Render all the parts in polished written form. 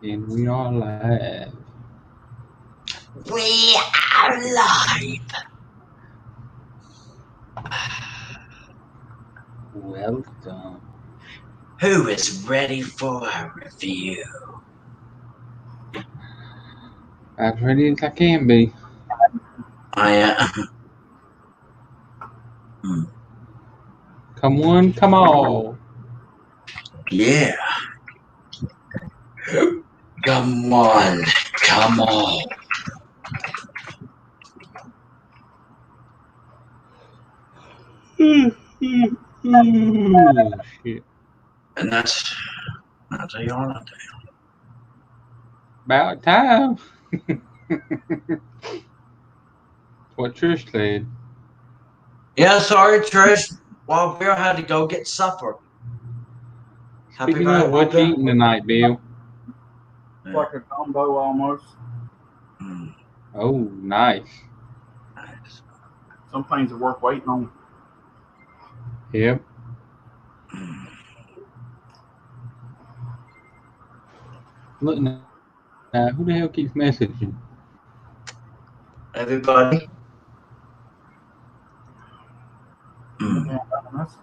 And we are live. We are live. Welcome. Who is ready for a review? As ready as I can be. I am. Come on, come on. Yeah. Come on. Come on. Shit. And that's a holiday. About time. What Trish said. Yeah, sorry, Trish. Well, Bill had to go get supper. Happy Speaking of, what you eating tonight, Bill? It's like a combo almost. Oh, nice. Nice. Some things are worth waiting on. Yep. Look now, who the hell keeps messaging? Everybody. Yeah, that's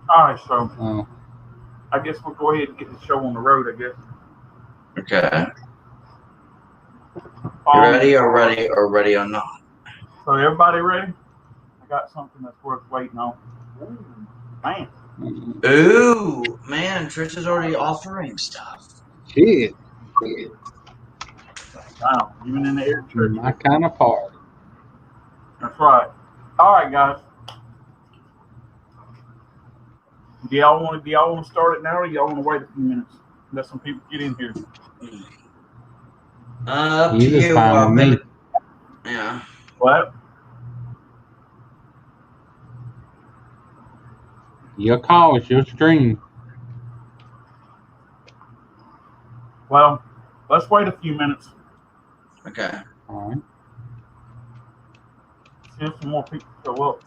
all right, so Oh. I guess we'll go ahead and get the show on the road, I guess. Okay. You ready or not? So everybody ready? I got something that's worth waiting on. Ooh, man. Ooh, man, Trish is already offering stuff. Shit. Wow, even in the air church. My kind of party. That's right. All right, guys. Do y'all want to start it now, or do y'all want to wait a few minutes? Let some people get in here. Up to Either's you. fine with me. Yeah. What? Your call, it's your stream. Well, let's wait a few minutes. Okay. All right. See if some more people show up.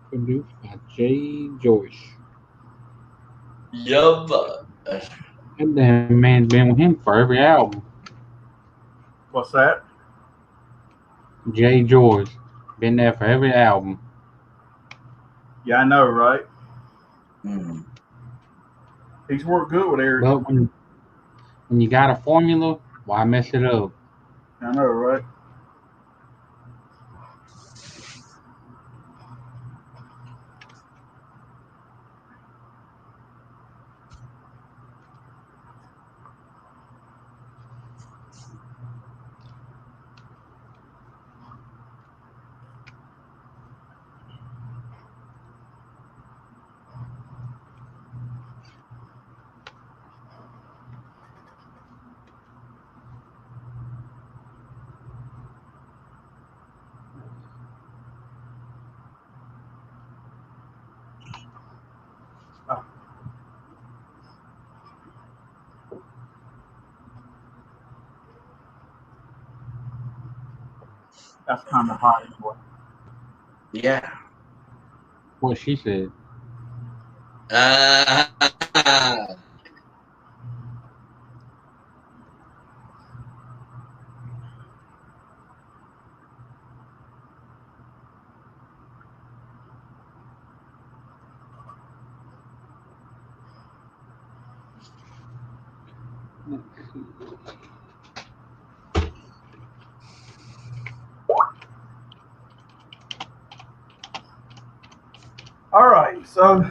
Produced by J. Joyce. Yup. That damn man's been with him for every album. What's that? J. Joyce. Been there for every album. Yeah, I know, right? Mm. He's worked good with Eric. But when you got a formula, why mess it up? I know, right? That's kind of hot anyway. Yeah. What she said. All right, so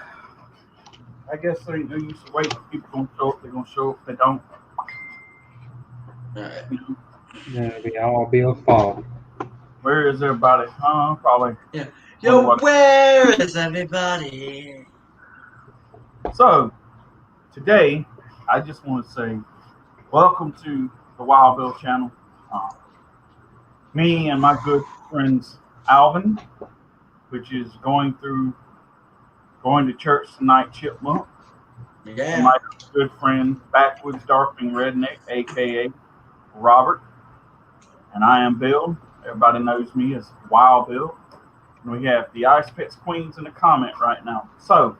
I guess there ain't no use to wait. If people gonna show up, they're gonna show up. If they don't, Alright. you know, That'll be all Bill's fault. where is everybody? Probably. Yeah. Yo, where is everybody? So today, I just want to say welcome to the Wild Bill channel. Me and my good friends Alvin, which is going to church tonight, Chipmunk, and Yeah. my good friend Backwoods Darkening Redneck, aka Robert, and I am Bill. Everybody knows me as Wild Bill. And we have the Ice Pets Queens in the comment right now. So,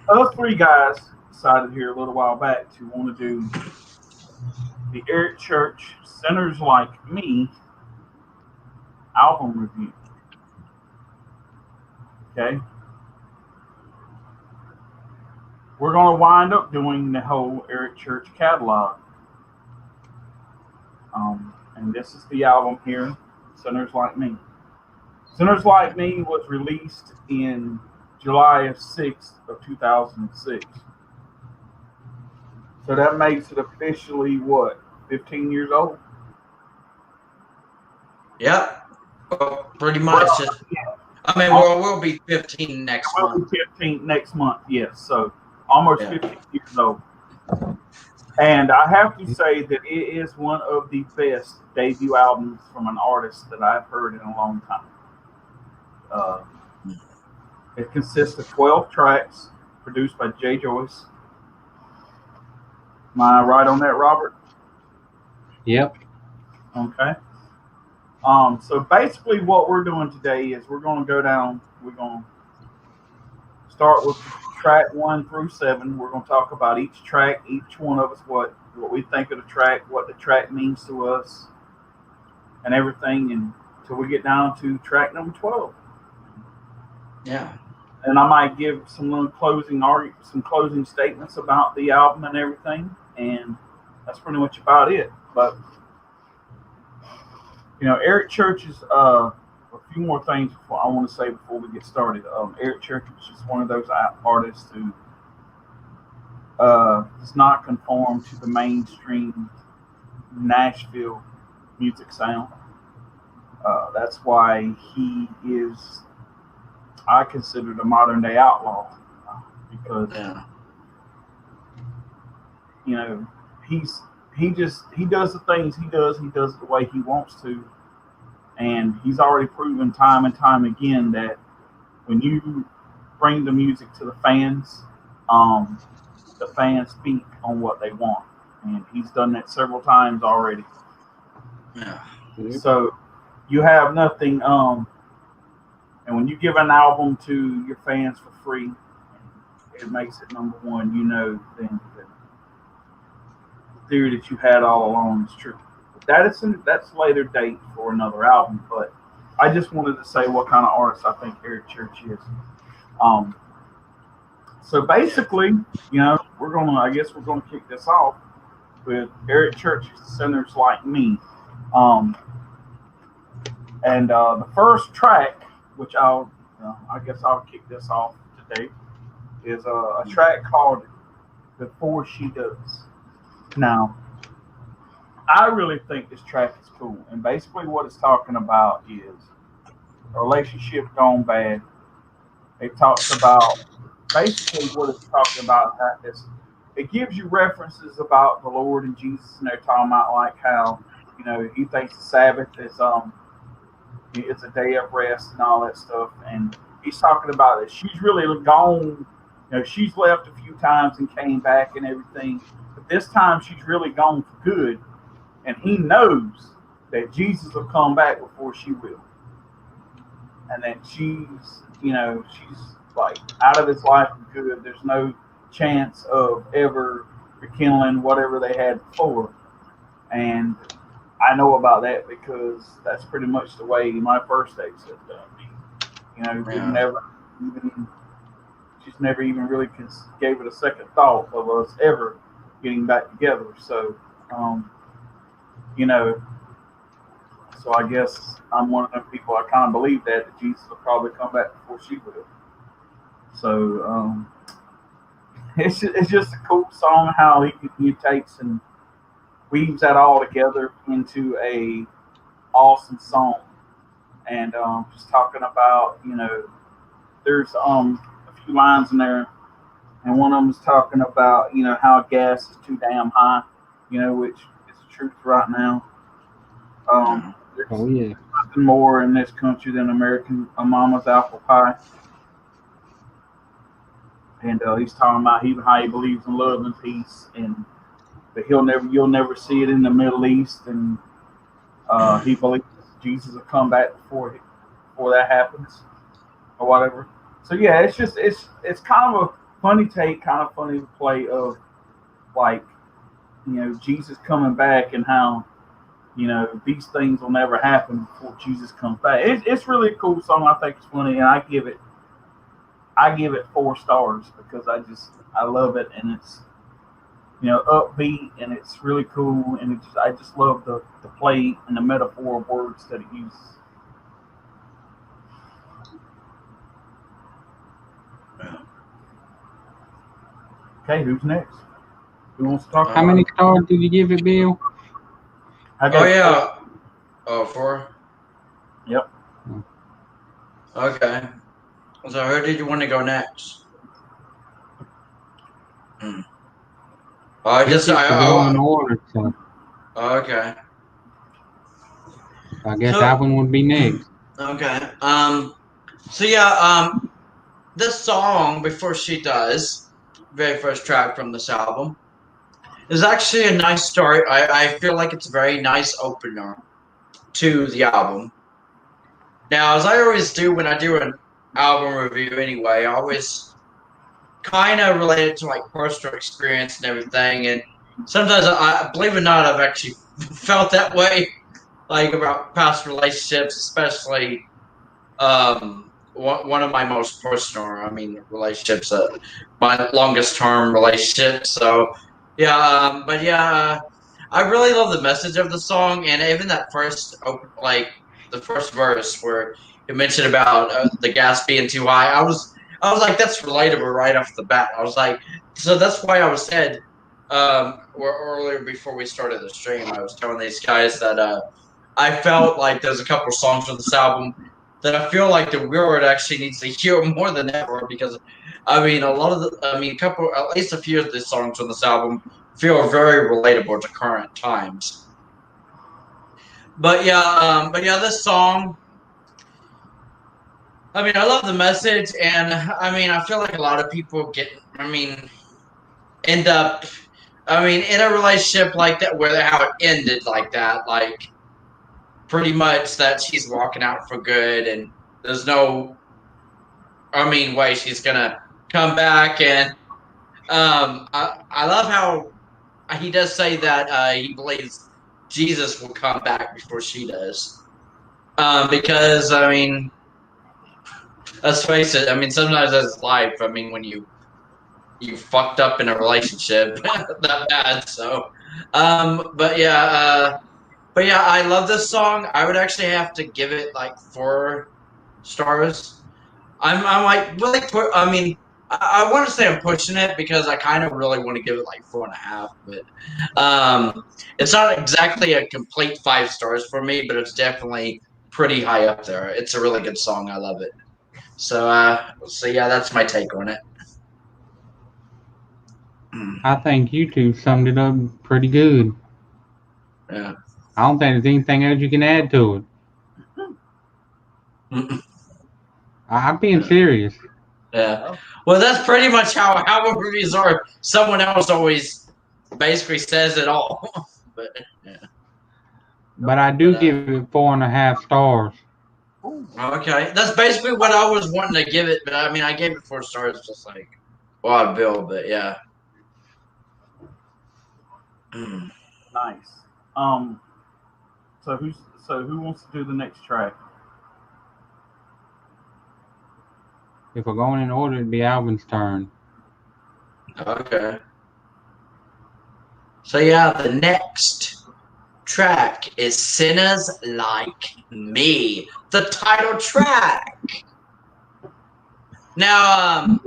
us three guys decided here a little while back to want to do the Eric Church Sinners Like Me album review. Okay? We're going to wind up doing the whole Eric Church catalog. And this is the album here, Sinners Like Me. Sinners Like Me was released in July 6th of 2006. So that makes it officially, what, 15 years old? Yep. Well, pretty much. Well, yeah. I mean, we'll be 15 next month. 15 next month, yes. So almost 15 years old. And I have to say that it is one of the best debut albums from an artist that I've heard in a long time. It consists of 12 tracks produced by Jay Joyce. Am I right on that, Robert? Yep. Okay. So basically what we're doing today is we're going to go down, we're going to start with track 1 through 7. We're going to talk about each track, each one of us, what we think of the track, what the track means to us, and everything, until we get down to track number 12. Yeah. And I might give some little closing statements about the album and everything, and that's pretty much about it. But Eric Church is a few more things I want to say before we get started. Eric Church is just one of those artists who does not conform to the mainstream Nashville music sound. That's why he is, I consider, the modern day outlaw, because he does the things he does it the way he wants to, and he's already proven time and time again that when you bring the music to the fans speak on what they want, and he's done that several times already. Yeah. So you have nothing. And when you give an album to your fans for free, it makes it number one. Then the theory that you had all along is true. That's later date for another album. But I just wanted to say what kind of artist I think Eric Church is. So basically, we're gonna kick this off with Eric Church's "Sinners Like Me," and the first track, which I'll kick this off today, is a track called "Before She Does." Now, I really think this track is cool, and basically what it's talking about is a relationship gone bad. It talks about, basically what it's talking about is it gives you references about the Lord and Jesus, and they're talking about like how he thinks the Sabbath is it's a day of rest and all that stuff, and he's talking about it. She's really gone. She's left a few times and came back and everything, but this time she's really gone for good, and he knows that Jesus will come back before she will, and that she's like out of his life for good. There's no chance of ever rekindling whatever they had before, and I know about that because that's pretty much the way my first dates have done me. She's never even really gave it a second thought of us ever getting back together. So, so I guess I'm one of them people. I kind of believe that Jesus will probably come back before she will. So, it's just a cool song how he takes and weaves that all together into a awesome song. And just talking about, there's a few lines in there, and one of them is talking about, how gas is too damn high. which is the truth right now. There's Oh yeah. nothing more in this country than American a mama's apple pie. And he's talking about how he believes in love and peace, but you'll never see it in the Middle East, and he believes Jesus will come back before that happens or whatever. So yeah, it's kind of a funny take, kind of funny play of like Jesus coming back and how these things will never happen before Jesus comes back. It's really a cool song. I think it's funny, and I give it 4 stars because I love it, and it's upbeat, and it's really cool, and I just love the play and the metaphor of words that it uses. Okay, who's next? Who wants to talk? How many stars did you give it, Bill? Oh yeah. 4. Yep. Okay. So who did you want to go next? I go in order, so okay. I guess that one would be next. Okay. So yeah. This song, Before She Does, very first track from this album, is actually a nice start. I feel like it's a very nice opener to the album. Now, as I always do when I do an album review anyway, I always kind of relate it to like personal experience and everything. And sometimes, I believe it or not, I've actually felt that way, like about past relationships, especially one of my most personal, relationships, my longest term relationship. So, yeah, but yeah, I really love the message of the song, and even that the first verse where you mentioned about the gas being too high. I was like, that's relatable right off the bat. I was like, so that's why I was said earlier before we started the stream. I was telling these guys that I felt like there's a couple songs on this album that I feel like the world actually needs to hear more than ever because, at least a few of the songs on this album feel very relatable to current times. But yeah, this song, I love the message, and I feel like a lot of people end up, in a relationship like that where how it ended like that, like pretty much that she's walking out for good, and there's no way she's gonna come back. And I love how he does say that he believes Jesus will come back before she does. Because let's face it. Sometimes that's life. When you fucked up in a relationship that bad. So, but yeah, I love this song. I would actually have to give it like 4 stars. I'm like really I want to say I'm pushing it because I kind of really want to give it like 4.5, but it's not exactly a complete 5 stars for me, but it's definitely pretty high up there. It's a really good song. I love it. So yeah, that's my take on it. I think you two summed it up pretty good. Yeah. I don't think there's anything else you can add to it. I'm being serious. Yeah. Well, that's pretty much how reviews are. Someone else always basically says it all. But yeah. But I do give it 4.5 stars. Okay, that's basically what I was wanting to give it. But I gave it 4 stars, just like Wild Bill. But yeah. Nice. So who wants to do the next track? If we're going in order, it'd be Alvin's turn. Okay. So yeah, the next track is Sinners Like Me, the title track. Now,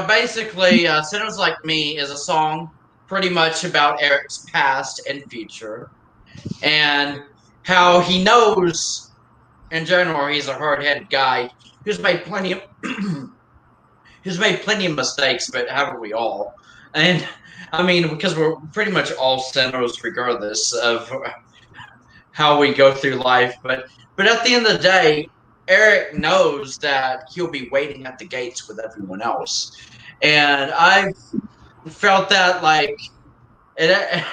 basically, Sinners Like Me is a song pretty much about Eric's past and future, and how he knows, in general, he's a hard-headed guy who's made plenty of mistakes, but haven't we all? And I mean, because we're pretty much all sinners regardless of how we go through life. But at the end of the day, Eric knows that he'll be waiting at the gates with everyone else. And I felt that like it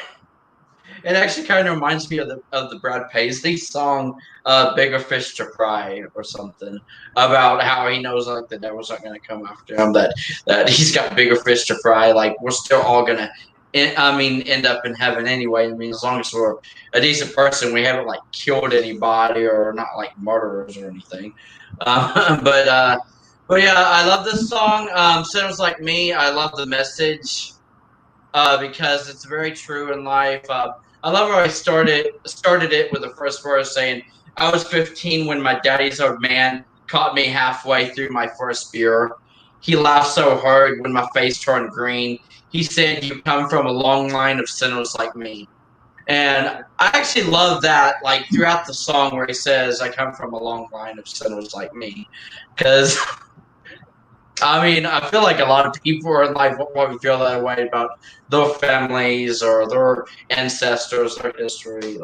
it actually kind of reminds me of the Brad Paisley song "Bigger Fish to Fry" or something, about how he knows like the devil's not going to come after him, that he's got bigger fish to fry. Like we're still all gonna, end up in heaven anyway. I mean, as long as we're a decent person, we haven't like killed anybody or not like murderers or anything. But but yeah, I love this song. Sinners Like Me. I love the message because it's very true in life. I love how I started it with the first verse saying, "I was 15 when my daddy's old man caught me halfway through my first beer. He laughed so hard when my face turned green. He said, 'You come from a long line of sinners like me.'" And I actually love that, like throughout the song where he says, "I come from a long line of sinners like me," because I mean, I feel like a lot of people in life will probably feel that way about their families or their ancestors, their history.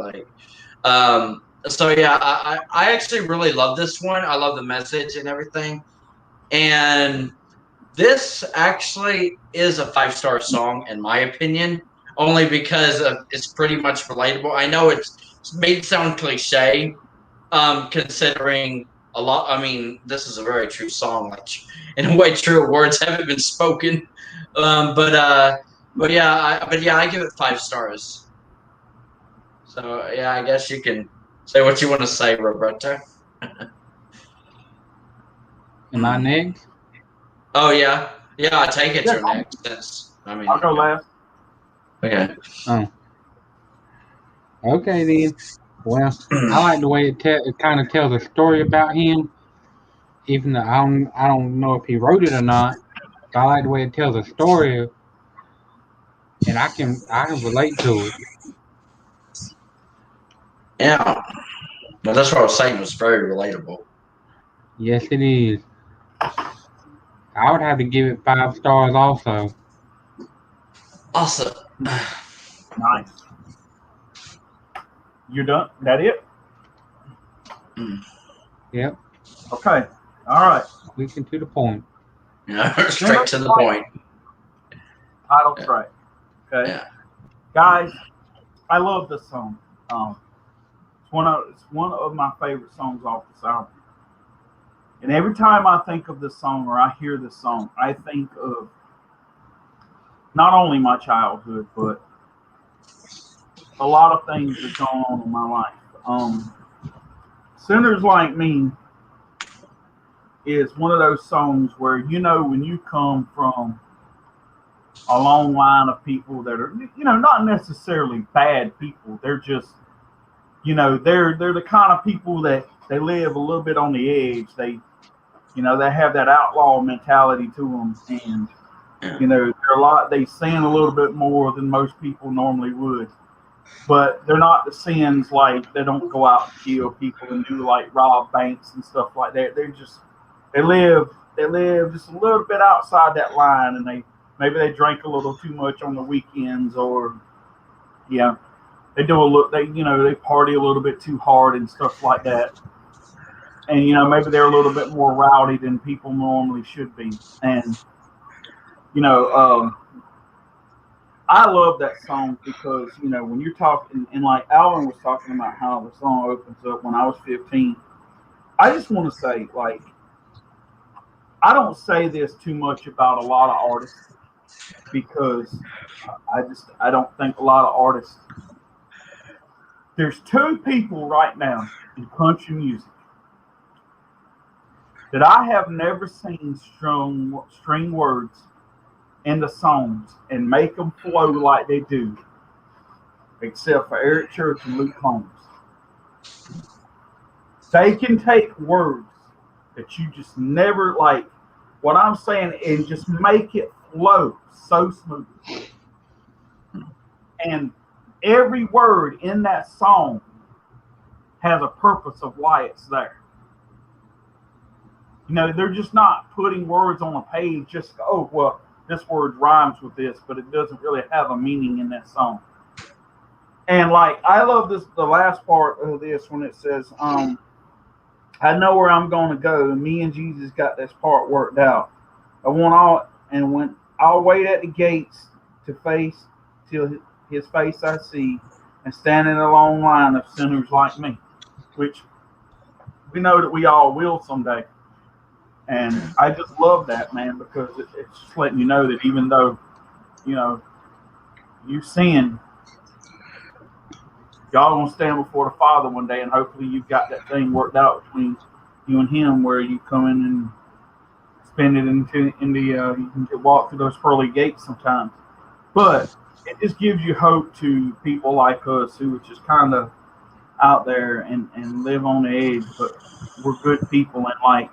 So yeah, I actually really love this one. I love the message and everything. And this actually is a 5-star song, in my opinion, only because it's pretty much relatable. I know it's made sound cliche, considering a lot. I mean, this is a very true song. Like, in a way, true words haven't been spoken. But yeah, I give it 5 stars. So yeah, I guess you can say what you want to say, Roberto. Am I next? Oh yeah, I take it Yeah, you're next. Since I mean, I'll go last. okay. Oh, okay then. Well, I like the way it kind of tells a story about him, even though I don't know if he wrote it or not. I like the way it tells a story, and I can relate to it. Yeah, well, that's what I was saying. It was very relatable. Yes, it is. I would have to give it 5 stars also. Awesome. Nice. You done? That it? Yep, Okay. All right. quick and to the point. Yeah, straight to the point. Title Yeah. track. Okay. Yeah. Guys, I love this song. It's one of my favorite songs off this album. And every time I think of this song or I hear this song, I think of not only my childhood, but a lot of things that's going on in my life. Sinners Like Me is one of those songs where, when you come from a long line of people that are, not necessarily bad people. They're just, they're the kind of people that they live a little bit on the edge. They have that outlaw mentality to them, and they sin a little bit more than most people normally would. But they're not the sins like they don't go out and kill people and do like rob banks and stuff like that. They live just a little bit outside that line, and maybe they drink a little too much on the weekends, or they do a little they party a little bit too hard and stuff like that. And maybe they're a little bit more rowdy than people normally should be. And I love that song because when you're talking, and like Alan was talking about how the song opens up when I was 15. I just want to say, like, I don't say this too much about a lot of artists because I don't think a lot of artists. There's 2 people right now in country music that I have never seen string words into songs and make them flow like they do, except for Eric Church and Luke Combs. They can take words that you just never like what I'm saying and just make it flow so smooth. And every word in that song has a purpose of why it's there. They're just not putting words on a page just, oh, well, this word rhymes with this, but it doesn't really have a meaning in that song. And like, I love the last part of this when it says, I know where I'm going to go. And me and Jesus got this part worked out. When I'll wait at the gates to face till his face I see, and stand in a long line of sinners like me, which we know that we all will someday. And I just love that, man, because it's just letting you know that even though, you sin, y'all gonna stand before the Father one day, and hopefully you've got that thing worked out between you and Him, where you come in and spend it you can walk through those pearly gates sometimes. But it just gives you hope to people like us who are just kind of out there and live on the edge, but we're good people, and like,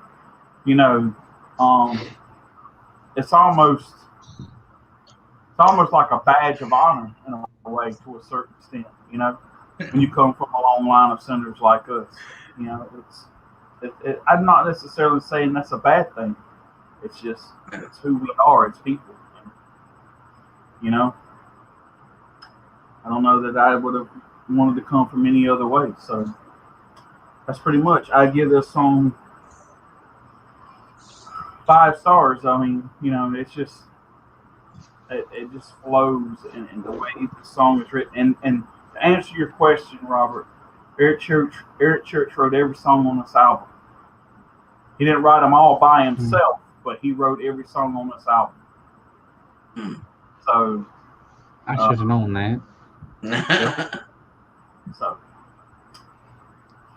it's almost like a badge of honor in a way, to a certain extent, when you come from a long line of sinners like us. I'm not necessarily saying that's a bad thing. It's just, it's who we are as people. I don't know that I would have wanted to come from any other way. So that's pretty much. I give this song 5 stars. I mean, it's just, it just flows in the way the song is written. And to answer your question, Robert, Eric Church wrote every song on this album. He didn't write them all by himself, but he wrote every song on this album. So I should have known that. So,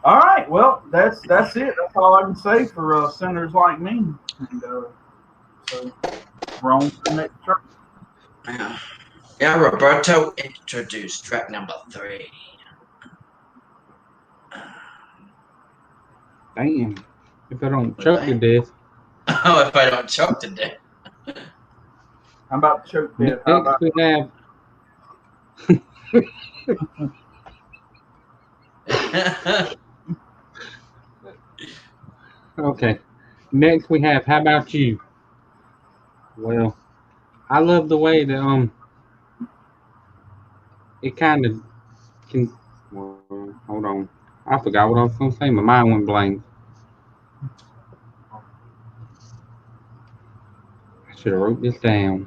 all right. Well, that's it. That's all I can say for sinners like me. And so we're on to the next track. Yeah, Roberto introduced track number 3. Damn. If I don't choke to death. Oh, if I don't choke to death. I'm about to choke to death. Next we have. Okay. Next we have How About You? Well, I love the way that it kind of can. Well, hold on, I forgot what I was gonna say. My mind went blank. I should have wrote this down.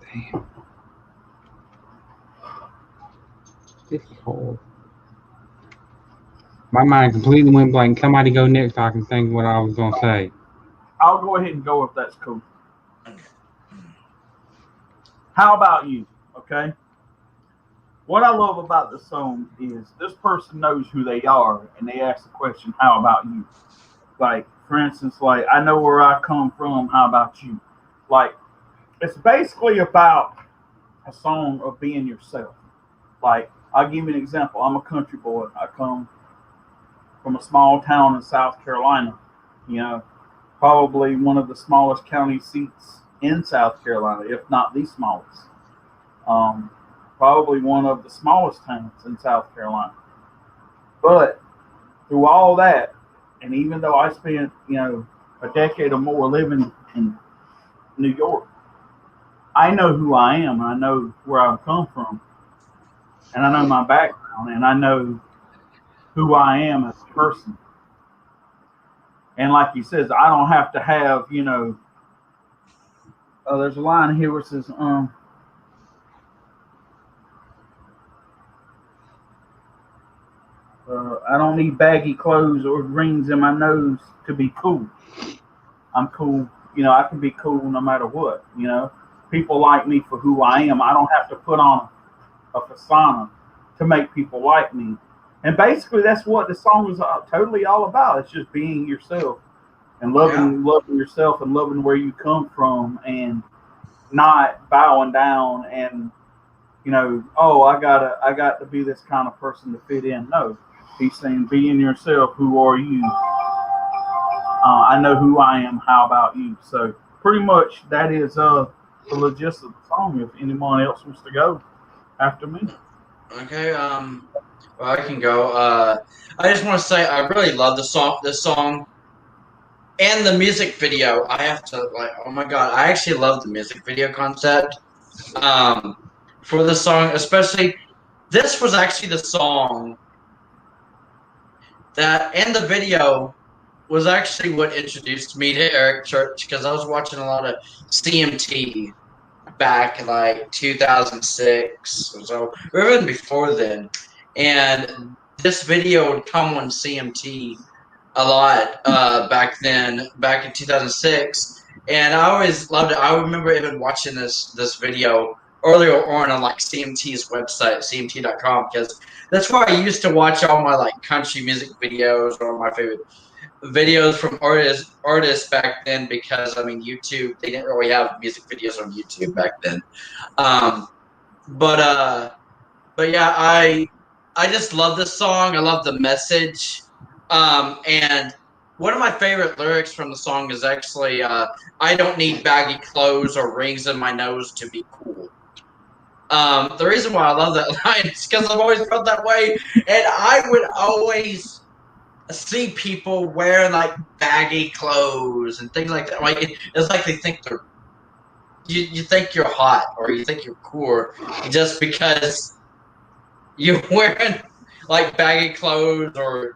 Damn. This is hard. My mind completely went blank. Somebody go next so I can think what I was gonna say. I'll go ahead and go if that's cool. How about you? Okay. What I love about the song is this person knows who they are, and they ask the question, "How about you?" Like, for instance, like, I know where I come from. How about you? Like, it's basically about a song of being yourself. Like, I'll give you an example. I'm a country boy. I come from a small town in South Carolina. Probably one of the smallest county seats in South Carolina, if not the smallest. Probably one of the smallest towns in South Carolina. But through all that, and even though I spent, a decade or more living in New York, I know who I am. I know where I've come from. And I know my background. And I know who I am as a person. And like he says, I don't have to have, there's a line here where it says, I don't need baggy clothes or rings in my nose to be cool. I'm cool. I can be cool no matter what. People like me for who I am. I don't have to put on a persona to make people like me. And basically, that's what the song is totally all about. It's just being yourself and loving yourself and loving where you come from and not bowing down and I got to be this kind of person to fit in. No, he's saying, being yourself. Who are you? I know who I am. How about you? So pretty much that is the gist of the song. If anyone else wants to go after me. Okay. Well, I can go. I just want to say I really love this song. And the music video, I have to like. Oh my god, I actually love the music video concept for the song, especially. This was actually the song that, and the video was actually what introduced me to Eric Church because I was watching a lot of CMT back in like 2006 or so, or even before then. And this video would come on CMT a lot back then, back in 2006. And I always loved it. I remember even watching this video earlier on like CMT's website, cmt.com, because that's where I used to watch all my like country music videos or my favorite videos from artists back then, because I mean YouTube, they didn't really have music videos on YouTube back then. Um, but yeah, I just love this song. I love the message. And one of my favorite lyrics from the song is actually I don't need baggy clothes or rings in my nose to be cool. The reason why I love that line is because I've always felt that way, and I would always see people wearing like baggy clothes and things like that. Like it's like they think they're you think you're hot or you think you're cool just because you're wearing like baggy clothes or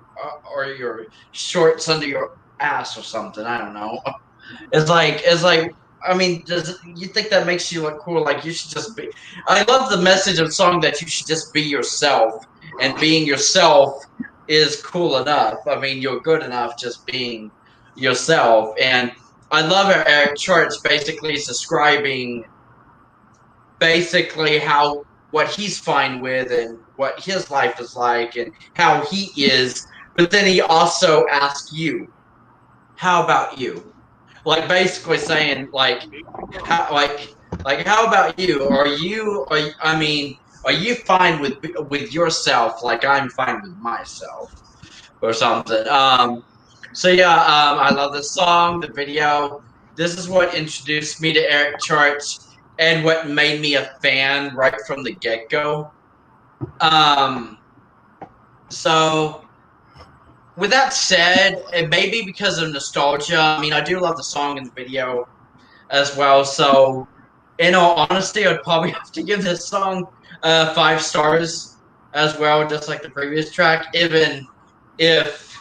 your shorts under your ass or something. I don't know. It's like I mean, does you think that makes you look cool? Like you should just be. I love the message of the song that you should just be yourself, and being yourself is cool enough. I mean, you're good enough just being yourself. And I love Eric Church basically is describing basically how what he's fine with and what his life is like and how he is. But then he also asks you, "How about you?" Like basically saying how about you? I mean, are you fine with yourself like I'm fine with myself or something? So yeah, I love this song, the video. This is what introduced me to Eric Church and what made me a fan right from the get go. Um, so with that said, and maybe because of nostalgia, I mean, I do love the song and the video as well. So, in all honesty, I'd probably have to give this song 5 stars as well, just like the previous track. Even if,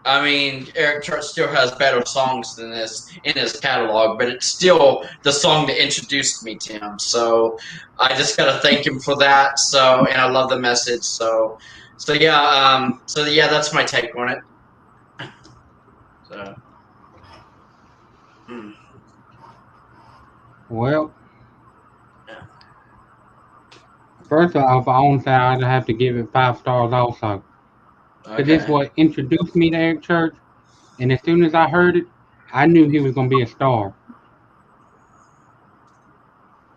I mean, Eric Church still has better songs than this in his catalog, but it's still the song that introduced me to him. So, I just gotta thank him for that. So, and I love the message. So yeah, that's my take on it. So. Mm. Well, Yeah. first off, I won't say I'd have to give it 5 stars also. Because this is Okay. what introduced me to Eric Church, and as soon as I heard it, I knew he was going to be a star.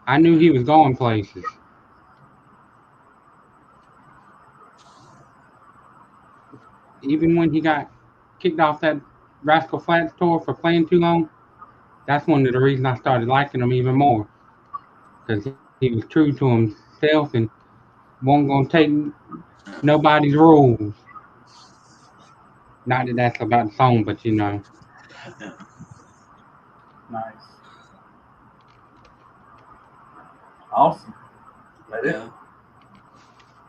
I knew he was going places. Even when he got kicked off that Rascal Flatts tour for playing too long, that's one of the reasons I started liking him even more. Because he was true to himself and wasn't going to take nobody's rules. Not that that's about the song, but you know. Nice. Awesome. That it? Yeah.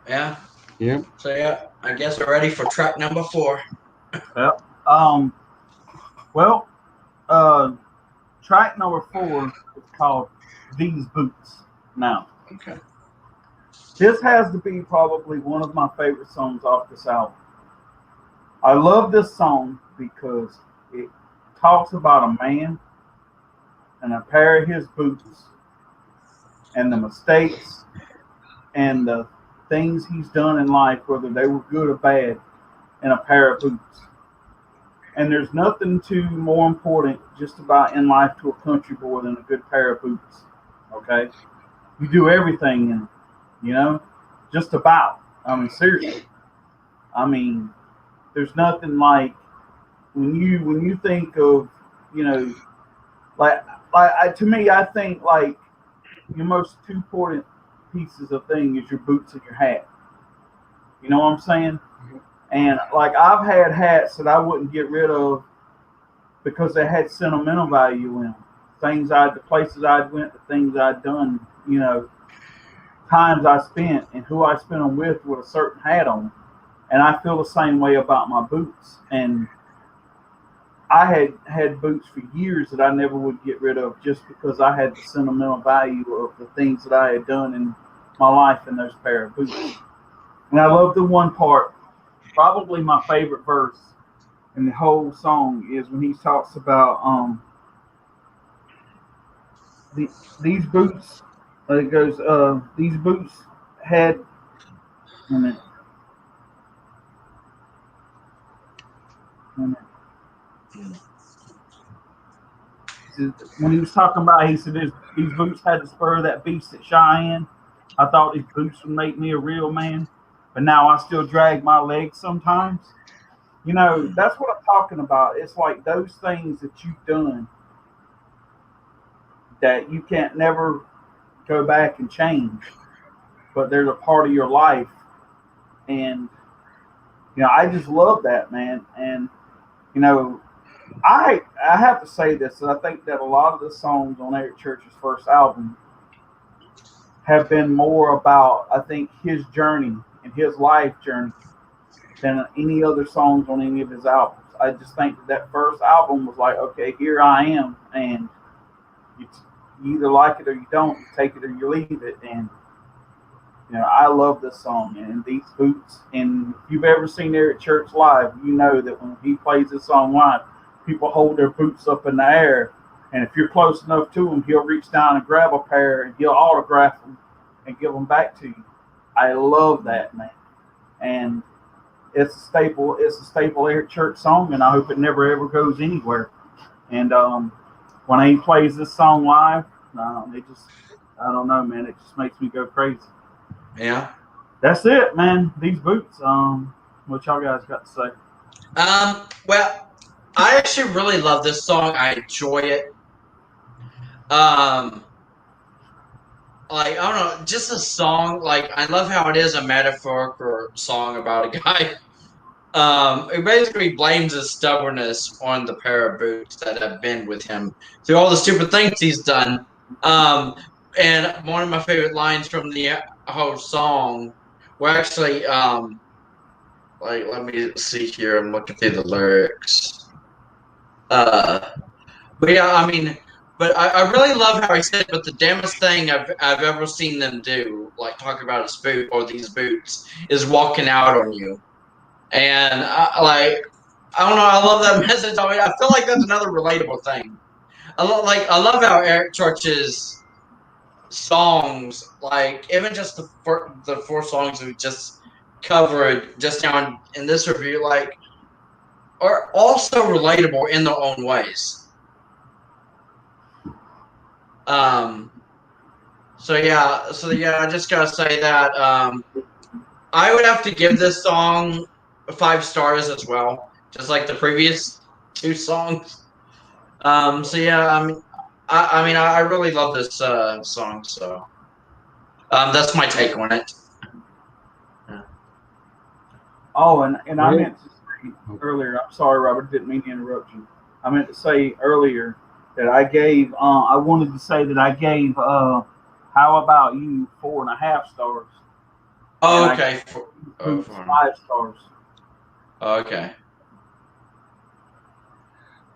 Yeah. Yep. So yeah, I guess we're ready for track number 4. Yep. Well, track number 4 is called "These Boots." Now, Okay. this has to be probably one of my favorite songs off this album. I love this song because it talks about a man and a pair of his boots and the mistakes and the things he's done in life, whether they were good or bad, in a pair of boots. And there's nothing too more important just about in life to a country boy than a good pair of boots. Okay? You do everything in them, you know? Just about. I mean, seriously. I mean, there's nothing like when you think of, you know, to me, I think like your most two important pieces of thing is your boots and your hat. You know what I'm saying? And like I've had hats that I wouldn't get rid of because they had sentimental value in them. The places I'd went, the things I'd done, times I spent and who I spent them with a certain hat on. And I feel the same way about my boots. And I had boots for years that I never would get rid of just because I had the sentimental value of the things that I had done in my life in those pair of boots. And I love the one part, probably my favorite verse in the whole song is when he talks about these boots. It goes, these boots had. Wait a minute. When he was talking about, he said these boots had the spur of that beast at Cheyenne. I thought these boots would make me a real man, but now I still drag my legs sometimes. That's what I'm talking about. It's like those things that you've done that you can't never go back and change, but they're a part of your life. And, I just love that, man. And, I have to say this, and I think that a lot of the songs on Eric Church's first album have been more about, I think, his journey and his life journey than any other songs on any of his albums. I just think that first album was like, okay, here I am, and you either like it or you don't, you take it or you leave it. And I love this song and these boots. And if you've ever seen Eric Church live, you know that when he plays this song live, people hold their boots up in the air, and if you're close enough to him, he'll reach down and grab a pair and he'll autograph them and give them back to you. I love that, man. And it's a staple Eric Church song, and I hope it never ever goes anywhere. And when he plays this song live, I don't know, man, it just makes me go crazy. Yeah. That's it, man. These boots. What y'all guys got to say? Well, I actually really love this song. I enjoy it. I don't know, just a song. Like, I love how it is a metaphorical song about a guy. It basically blames his stubbornness on the pair of boots that have been with him through all the stupid things he's done. And one of my favorite lines from the whole song were actually, let me see here. I'm looking through the lyrics. But yeah, I mean, but I really love how he said, but the damnest thing I've ever seen them do, like talking about his boot or these boots, is walking out on you. And I don't know, I love that message. I mean, I feel like that's another relatable thing. I love how Eric Church's songs, like even just the four songs we just covered just now in this review, like, are also relatable in their own ways. So yeah, I just gotta say that I would have to give this song 5 stars as well, just like the previous 2 songs. So yeah, I really love this song. So that's my take on it. Yeah. Oh, and I meant to say earlier. I'm sorry, Robert. Didn't mean to interrupt you. I meant to say earlier that I gave. I wanted to say that I gave. How about you? 4.5 stars. Oh, okay. 5 stars. Okay.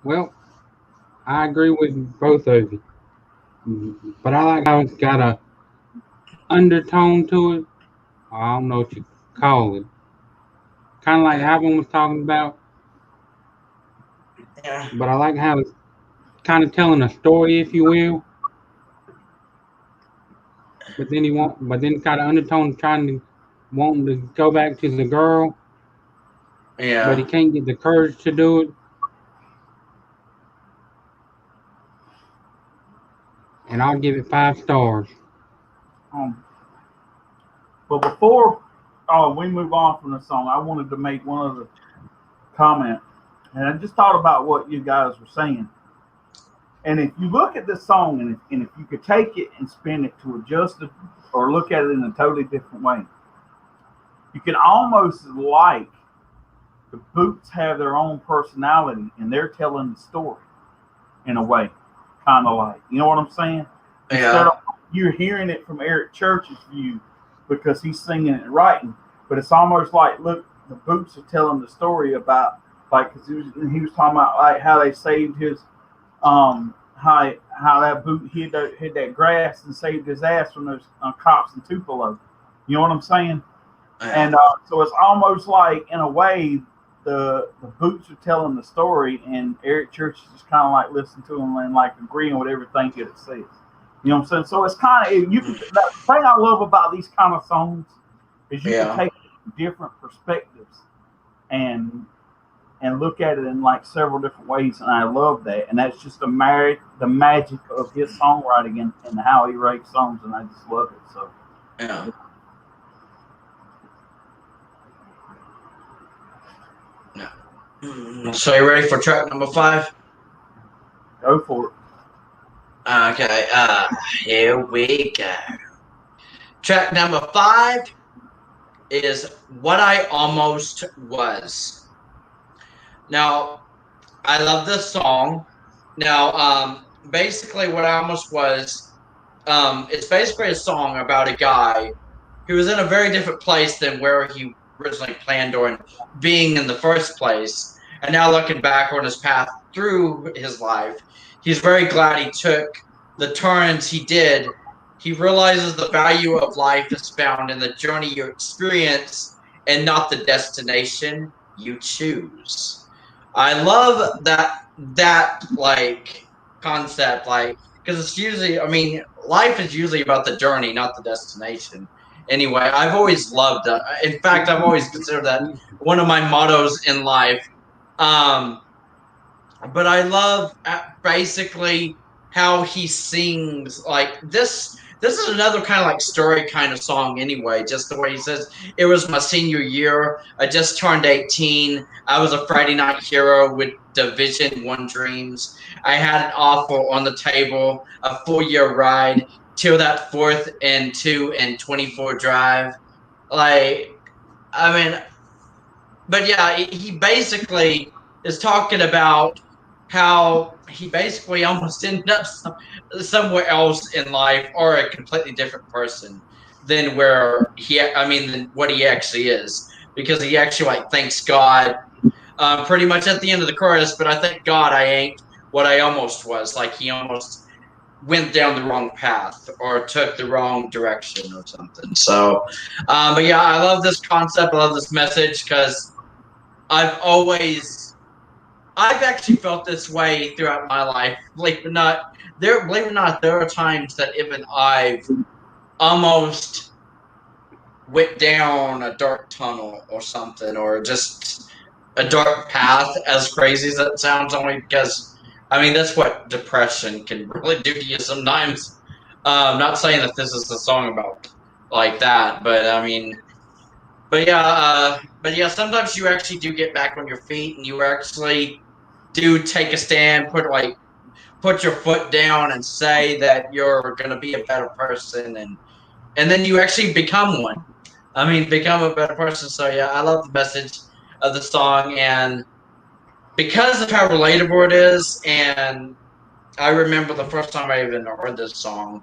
Well, I agree with both of you, but I like how it's got a undertone to it. I don't know what you call it. Kind of like Alvin was talking about. Yeah. But I like how it's kind of telling a story, if you will. But then it's got an undertone wanting to go back to the girl. Yeah. But he can't get the courage to do it. And I'll give it 5 stars. But before we move on from the song, I wanted to make one other comment. And I just thought about what you guys were saying. And if you look at this song, and if you could take it and spin it to adjust it or look at it in a totally different way, you can almost like the boots have their own personality and they're telling the story. in a way, kind of like, you know what I'm saying? Instead Yeah. of you're hearing it from Eric Church's view because he's singing and writing, but it's almost like, look, the Boots are telling the story about, like, because he was talking about like how they saved his, how that Boot hid that grass and saved his ass from those cops in Tupelo. You know what I'm saying? Yeah. And so it's almost like, in a way, the Boots are telling the story, and Eric Church is just kind of like listening to him and like agreeing with everything that it says. You know what I'm saying? So it's kind of, the thing I love about these kind of songs is you can take different perspectives and look at it in like several different ways, and I love that. And that's just the magic of his songwriting and how he writes songs, and I just love it. So Yeah. So you ready for track number 5? go for it. Okay, here we go. Track number 5 is What I Almost Was. Now, I love this song. Now, basically What I Almost Was, it's basically a song about a guy who was in a very different place than where he originally planned on being in the first place. And now looking back on his path through his life, he's very glad he took the turns he did. He realizes the value of life is found in the journey you experience and not the destination you choose. I love that like concept, like, because it's usually, I mean, life is usually about the journey, not the destination. Anyway, I've always loved that. In fact, I've always considered that one of my mottos in life. But I love basically how he sings like this. This is another kind of like story kind of song anyway, just the way he says, it was my senior year. I just turned 18. I was a Friday night hero with Division One dreams. I had an offer on the table, a 4-year ride till that 4th and 2 and 24 drive. Like, I mean, but yeah, he basically is talking about how he basically almost ended up somewhere else in life, or a completely different person than where than what he actually is, because he actually like thanks God pretty much at the end of the chorus. But I thank God I ain't what I almost was. Like he almost went down the wrong path or took the wrong direction or something. So, but yeah, I love this concept. I love this message because I've actually felt this way throughout my life. Believe it or not, there are times that even I've almost went down a dark tunnel or something, or just a dark path, as crazy as that sounds, only because, I mean, that's what depression can really do to you sometimes. Not saying that this is a song about like that, but I mean, but yeah, sometimes you actually do get back on your feet, and you actually do take a stand, put your foot down, and say that you're gonna be a better person, and then you actually become one. I mean, become a better person. So yeah, I love the message of the song, and because of how relatable it is, and I remember the first time I even heard this song,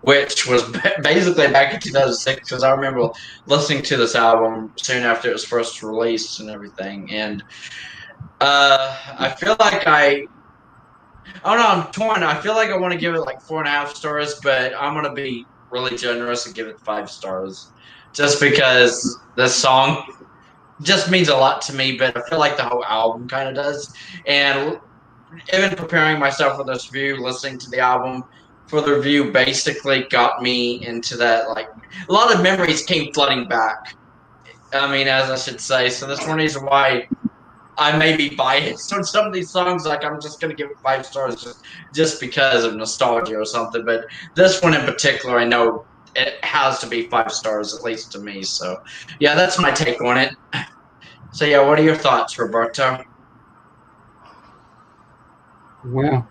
which was basically back in 2006, because I remember listening to this album soon after it was first released and everything. And I feel like don't know, I'm torn. I feel like I want to give it like 4.5 stars, but I'm going to be really generous and give it 5 stars. Just because this song just means a lot to me, but I feel like the whole album kind of does. And even preparing myself for this review, listening to the album for the review basically got me into that, like, a lot of memories came flooding back. I mean, as I should say. So that's one reason why I may be biased on some of these songs. Like, I'm just going to give it 5 stars just because of nostalgia or something. But this one in particular, I know it has to be 5 stars, at least to me. So, yeah, that's my take on it. So, yeah, what are your thoughts, Roberto? Well,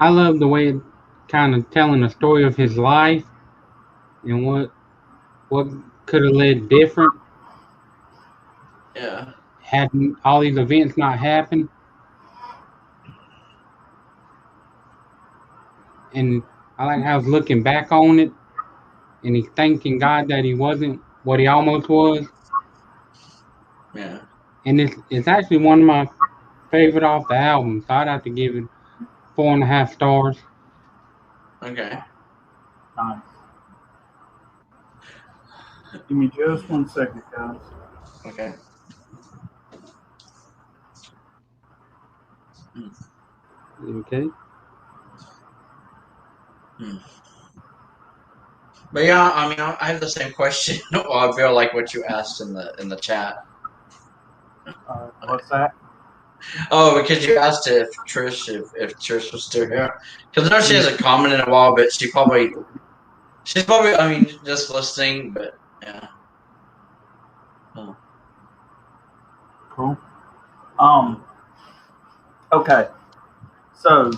I love the way it kind of telling the story of his life and what could have led different Yeah. had all these events not happened. and I like how he's looking back on it, and he's thanking God that he wasn't what he almost was. Yeah. And it's actually one of my favorite off the album, so I'd have to give it 4.5 stars. Okay. Nice. Give me just 1 second, guys. Okay. Okay. But yeah, I mean, I have the same question. Well, I feel like what you asked in the chat. What's that? Oh, because you asked if Trish was still here. Because I know she hasn't commented in a while, but she's probably I mean just listening. But yeah. Oh. Cool. Okay. So,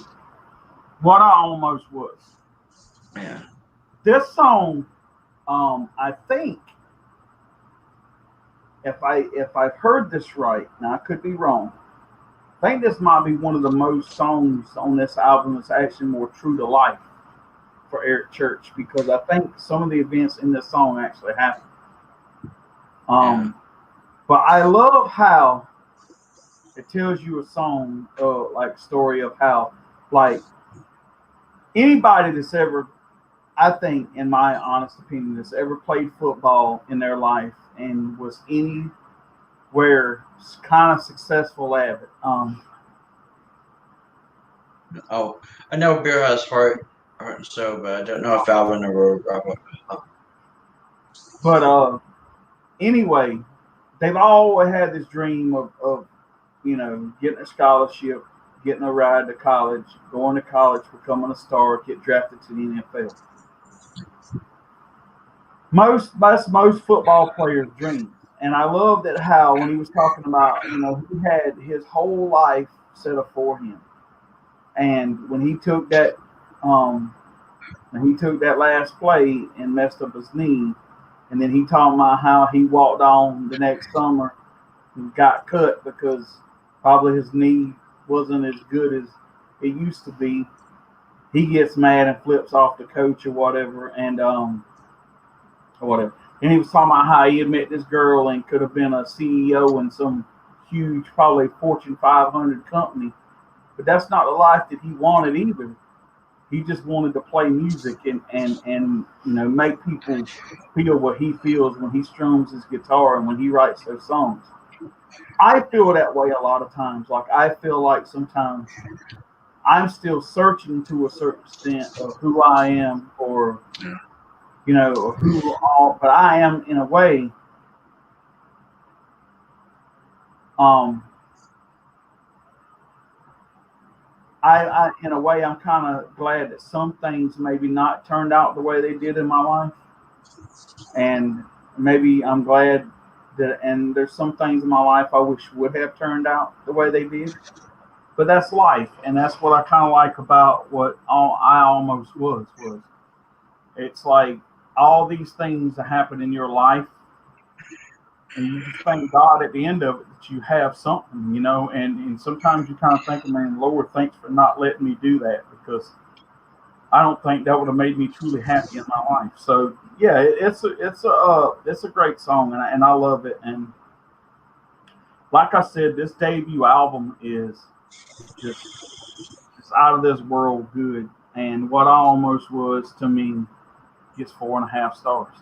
what I almost was. Yeah. This song, I think, if I've heard this right, now I could be wrong. I think this might be one of the most songs on this album that's actually more true to life for Eric Church, because I think some of the events in this song actually happened. But I love how it tells you a song, like story of how, like, anybody that's ever, I think, in my honest opinion, that's ever played football in their life and was anywhere kind of successful at it. Oh, I know Beer has heart and soul, but I don't know if Alvin or Robert. But anyway, they've always had this dream of getting a scholarship, getting a ride to college, going to college, becoming a star, get drafted to the NFL. Most football players' dreams. And I love that how when he was talking about, he had his whole life set up for him. And when he took that last play and messed up his knee, and then he talked about how he walked on the next summer and got cut because probably his knee wasn't as good as it used to be. He gets mad and flips off the coach or whatever, and whatever. And he was talking about how he had met this girl and could have been a CEO in some huge, probably Fortune 500 company, but that's not the life that he wanted either. He just wanted to play music and make people feel what he feels when he strums his guitar and when he writes those songs. I feel that way a lot of times. Like, I feel like sometimes I'm still searching to a certain extent of who I am, or or who all, but I am in a way. I in a way, I'm kind of glad that some things maybe not turned out the way they did in my life, and maybe I'm glad that. And there's some things in my life I wish would have turned out the way they did, but that's life, and that's what I kind of like about what I almost was. It's like all these things that happen in your life, and you just thank God at the end of it that you have something, and sometimes you kind of think, man, Lord, thanks for not letting me do that, because I don't think that would have made me truly happy in my life. So yeah, it's a great song, and I love it. And like I said, this debut album is just out of this world good, and what I almost was, to me, gets 4.5 stars.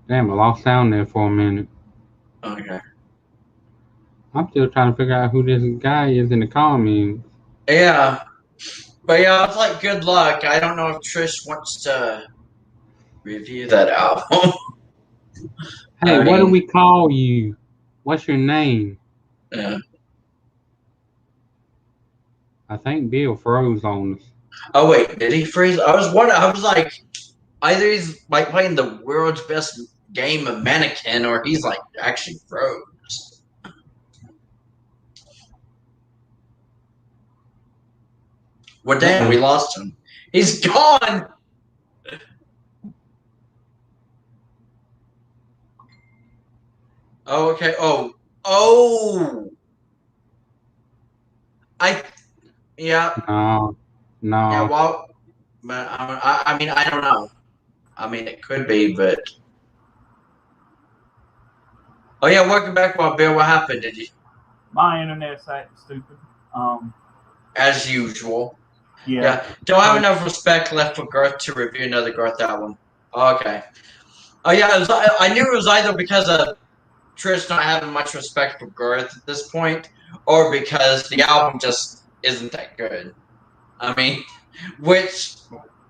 Damn, I lost sound there for a minute. Okay. I'm still trying to figure out who this guy is in the comments. Yeah. But yeah, it's like good luck. I don't know if Trish wants to review that album. Hey, what do we call you? What's your name? Yeah. I think Bill froze on us. Oh wait, did he freeze? I was wondering. I was like, either he's like playing the world's best game of mannequin, or he's like actually froze. Well, damn, we lost him. He's gone. Oh, okay. Oh. Yeah. No. Yeah. Well, but I mean, I don't know. I mean, it could be, but. Oh yeah, welcome back, Wild Bill. What happened? Did you? My internet's acting stupid. As usual. Yeah. Yeah. Don't have enough respect left for Garth to review another Garth album. Okay. Oh yeah, I knew it was either because of Trish not having much respect for Garth at this point, or because the album just isn't that good. I mean, which,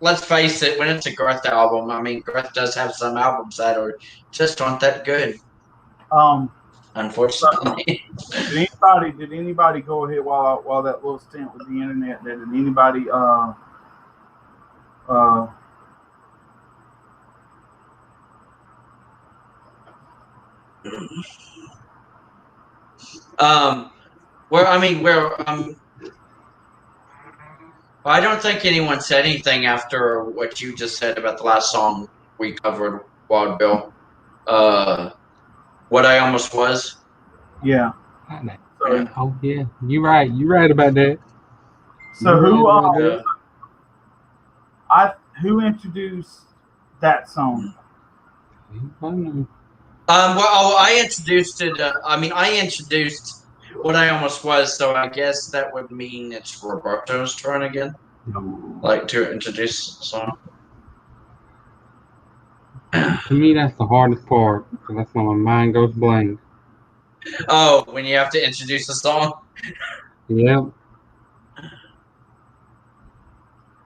let's face it, when it's a Garth album, I mean, Garth does have some albums that are just aren't that good. Unfortunately. Did anybody go ahead while that little stint with the internet? Did anybody I don't think anyone said anything after what you just said about the last song we covered, Wild Bill. What I Almost Was. Yeah. Oh yeah, you're right. You're right about that. So who introduced that song? I introduced it. I introduced What I Almost Was, so I guess that would mean it's Roberto's turn again. Like to introduce the song. To me, that's the hardest part, because that's when my mind goes blank. Oh, when you have to introduce the song? Yep.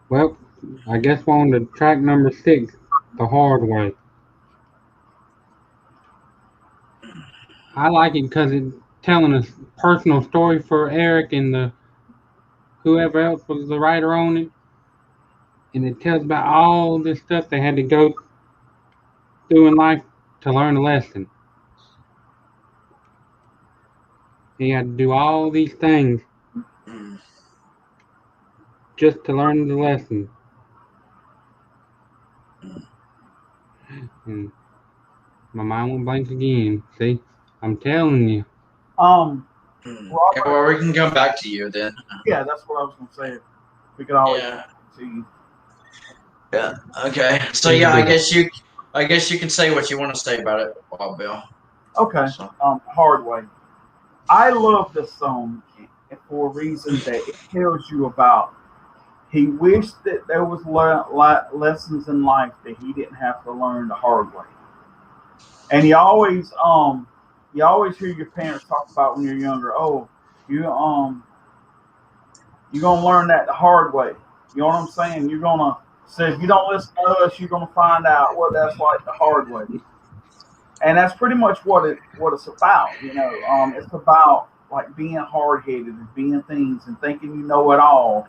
Well, I guess we're on to track number 6, The Hard Way. I like it because it's telling a personal story for Eric and whoever else was the writer on it. And it tells about all this stuff they had to go through in life to learn a lesson. He had to do all these things just to learn the lesson. And my mind went blank again. See? I'm telling you. Robert, Yeah, well, we can come back to you then. Yeah, that's what I was gonna say. We could always see you. Yeah. Okay. So yeah, I guess you can say what you want to say about it, Wild Bill. Okay. Hard Way. I love this song for a reason that it tells you about. He wished that there was lessons in life that he didn't have to learn the hard way. And you always hear your parents talk about when you're younger. Oh, you're gonna learn that the hard way. You know what I'm saying? You're gonna say if you don't listen to us, you're gonna find out what that's like the hard way. And that's pretty much what it's about. It's about like being hard headed and being things and thinking you know it all.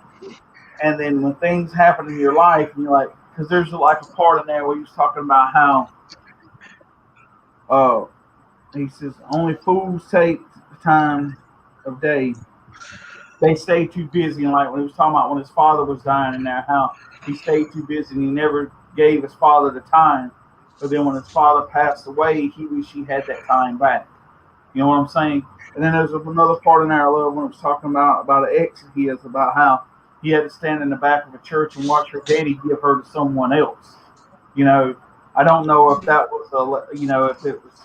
And then when things happen in your life, and you're like, because there's like a part in there where he was talking about how, he says, only fools take the time of day. They stay too busy. And like when he was talking about when his father was dying and that, how he stayed too busy and he never gave his father the time. But then when his father passed away, he wished he had that time back. You know what I'm saying? And then there's another part in there I love when it was talking about an ex he has about how he had to stand in the back of a church and watch her daddy give her to someone else. I don't know if that was if it was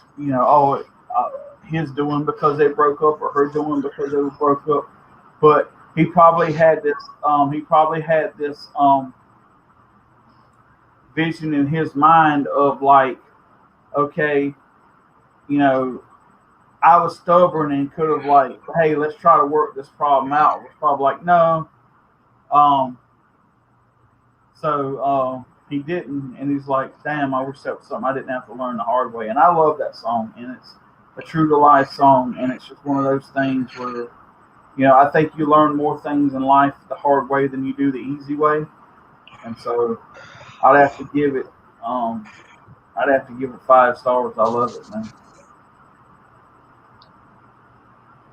his doing because they broke up or her doing because they were broke up. But he probably had this vision in his mind of like, okay, I was stubborn and could have like, hey, let's try to work this problem out. It was probably like, no. So he didn't, and he's like, damn, I wish that was something I didn't have to learn the hard way. And I love that song, and it's a true to life song, and it's just one of those things where, I think you learn more things in life the hard way than you do the easy way. And so I'd have to give it 5 stars. I love it, man.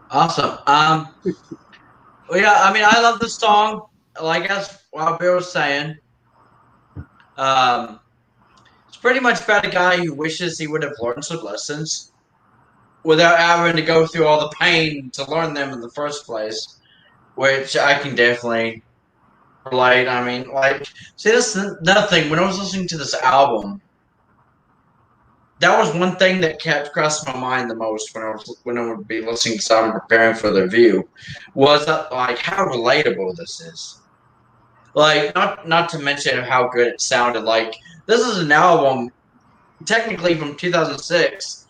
Awesome. Well, yeah, I mean, I love the song. like as what Bill was saying, it's pretty much about a guy who wishes he would have learned some lessons without having to go through all the pain to learn them in the first place, which I can definitely relate. I mean, like, see, that's another thing. When I was listening to this album, that was one thing that kept crossing my mind the most when I would be listening to something preparing for the review, was that, like, how relatable this is. Like, not to mention how good it sounded. Like, this is an album technically from 2006,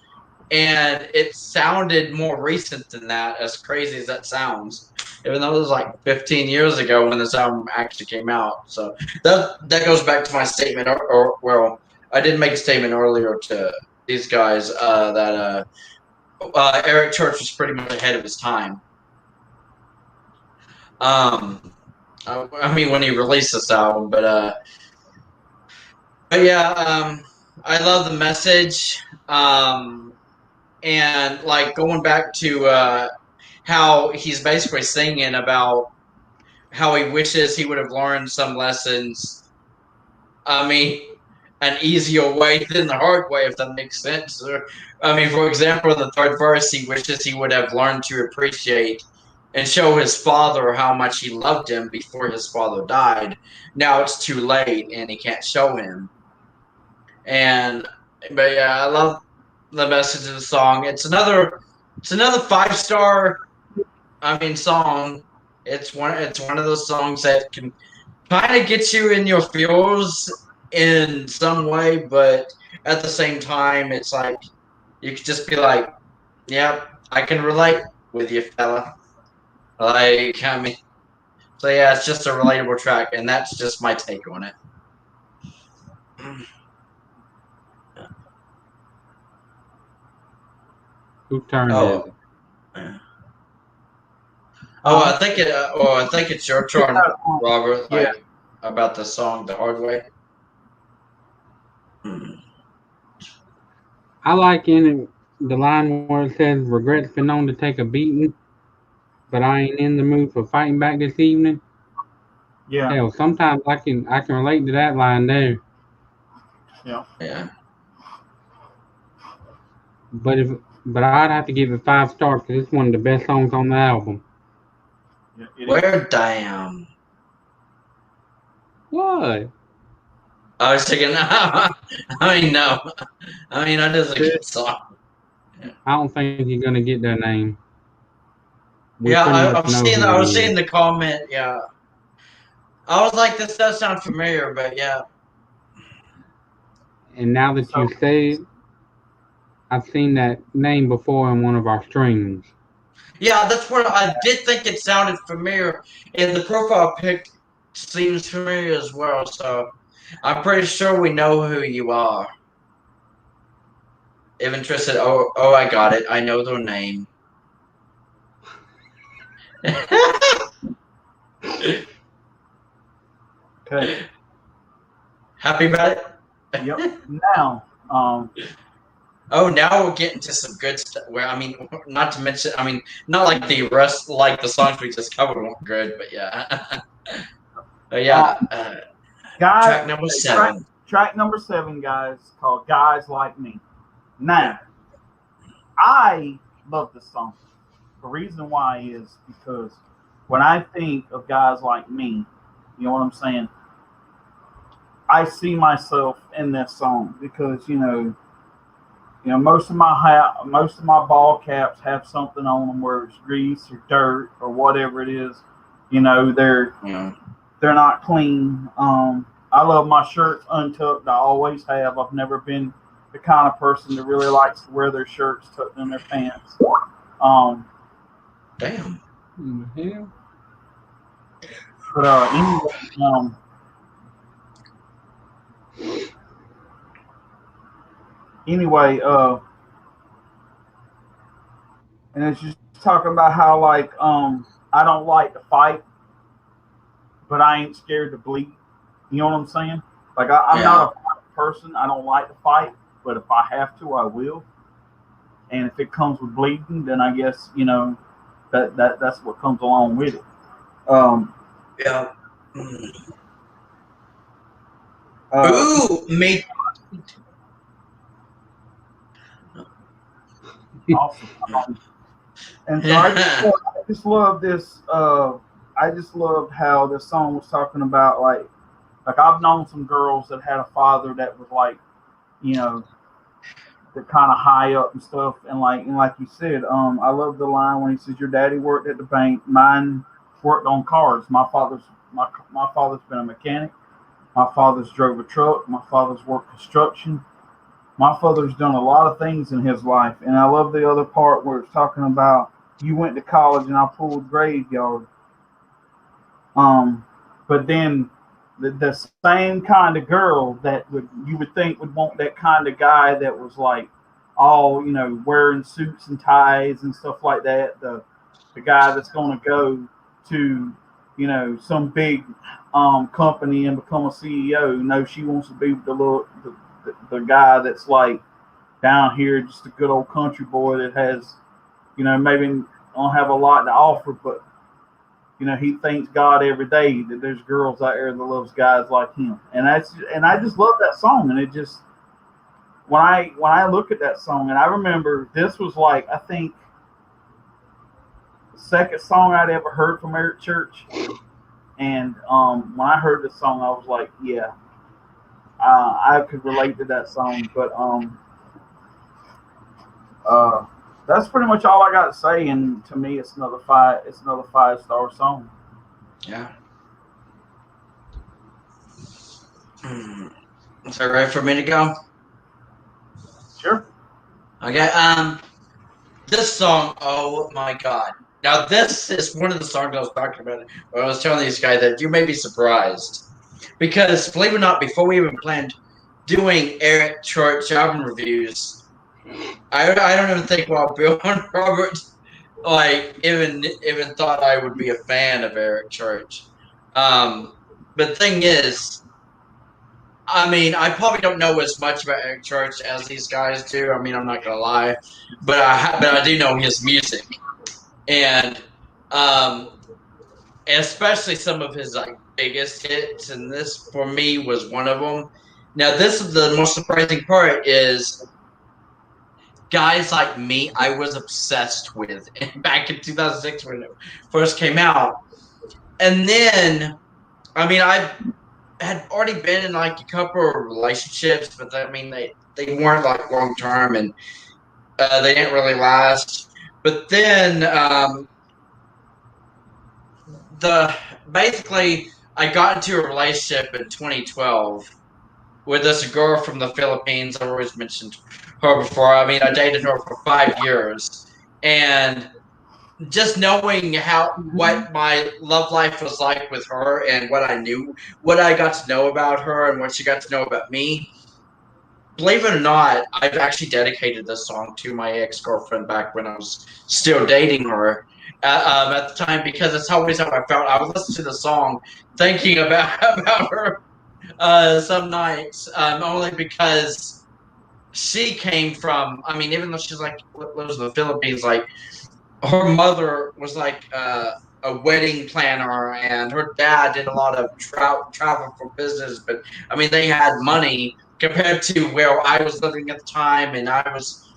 and it sounded more recent than that, as crazy as that sounds, even though it was like 15 years ago when this album actually came out. So that goes back to my statement, or well, I did make a statement earlier to these guys that Eric Church was pretty much ahead of his time. I mean, when he released this album, but yeah, I love the message. And like going back to how he's basically singing about how he wishes he would have learned some lessons. I mean, an easier way than the hard way, if that makes sense. I mean, for example, in the third verse, he wishes he would have learned to appreciate and show his father how much he loved him before his father died. Now it's too late, and he can't show him. But yeah, I love the message of the song. It's another 5-star. I mean, song. It's one of those songs that can kind of get you in your feels in some way, but at the same time, it's like you could just be like, "Yeah, I can relate with you, fella." Like, I mean, so yeah, it's just a relatable track, and that's just my take on it. Whose turn is it? I think it's your turn, Robert. Like, about the song "The Hard Way." I like in the line where it says, "Regrets been known to take a beating, but I ain't in the mood for fighting back this evening." Yeah. Hell, sometimes I can relate to that line there. Yeah. But I'd have to give it 5 stars because it's one of the best songs on the album. Well, damn. What? I was thinking, I mean, no. I mean, that is a good song. I don't think you're gonna get their name. Yeah, I was seeing the comment. Yeah, I was like, this does sound familiar, but yeah. And now that you say it, I've seen that name before in one of our streams. Yeah, that's what I did think it sounded familiar, and the profile pic seems familiar as well. So I'm pretty sure we know who you are. Even Tristan, oh, I got it. I know their name. Okay. Happy about it? Yep. Now, oh, now we're getting to some good stuff. Where I mean, not to mention, I mean, not like the rest, like the songs we just covered weren't good, but yeah, but yeah. Track number 7. Track number 7, guys, called "Guys Like Me." Now, I love this song. The reason why is because when I think of guys like me, you know what I'm saying? I see myself in this song because you know most of my ball caps have something on them where it's grease or dirt or whatever it is. You know they're not clean. I love my shirts untucked. I always have. I've never been the kind of person that really likes to wear their shirts tucked in their pants. Damn. Yeah. But anyway, and it's just talking about how like I don't like to fight, but I ain't scared to bleed. You know what I'm saying? Like I'm not a fight person. I don't like to fight, but if I have to, I will. And if it comes with bleeding, then I guess that's what comes along with it. Yeah. Ooh, me. Awesome. And so I just love this. I just loved how this song was talking about like I've known some girls that had a father that was like, you know, they're kind of high up and stuff. And like you said, I love the line when he says, "Your daddy worked at the bank, mine worked on cars. My father's been a mechanic. My father's drove a truck. My father's worked construction. My father's done a lot of things in his life." And I love the other part where it's talking about you went to college and I pulled graveyard. But then the same kind of girl that you would think would want that kind of guy that was like all wearing suits and ties and stuff like that. The guy that's going to go to some big company and become a CEO. No, she wants to be the guy that's like down here, just a good old country boy that has maybe don't have a lot to offer, but he thanks God every day that there's girls out there that loves guys like him. And I just love that song. And it just when I look at that song, and I remember this was like I think the second song I'd ever heard from Eric Church. And when I heard this song, I was like, yeah, I could relate to that song. But that's pretty much all I got to say. And to me, it's another 5-star song. Yeah. Is that right for me to go? Sure. Okay. This song, oh my God. Now, this is one of the songs I was talking about where I was telling these guys that you may be surprised. Because, believe it or not, before we even planned doing Eric Church album reviews, I don't even think Bill and Robert even thought I would be a fan of Eric Church. But the thing is, I mean, I probably don't know as much about Eric Church as these guys do. I mean, I'm not gonna lie, but I do know his music, and especially some of his biggest hits, and this for me was one of them. Now, this is the most surprising part is guys like me, I was obsessed with back in 2006 when it first came out, and then I mean I had already been in a couple of relationships, but I mean they weren't long term and they didn't really last. But then basically I got into a relationship in 2012 with this girl from the Philippines. I've always mentioned her before. I mean, I dated her for 5 years, and just knowing what my love life was like with her and what I got to know about her and what she got to know about me. Believe it or not, I've actually dedicated this song to my ex-girlfriend back when I was still dating her at the time, because it's always how I felt. I would listen to the song thinking about her some nights, only because she came from, I mean, even though she's lives in the Philippines, her mother was a wedding planner, and her dad did a lot of travel for business. But I mean, they had money compared to where I was living at the time, and I was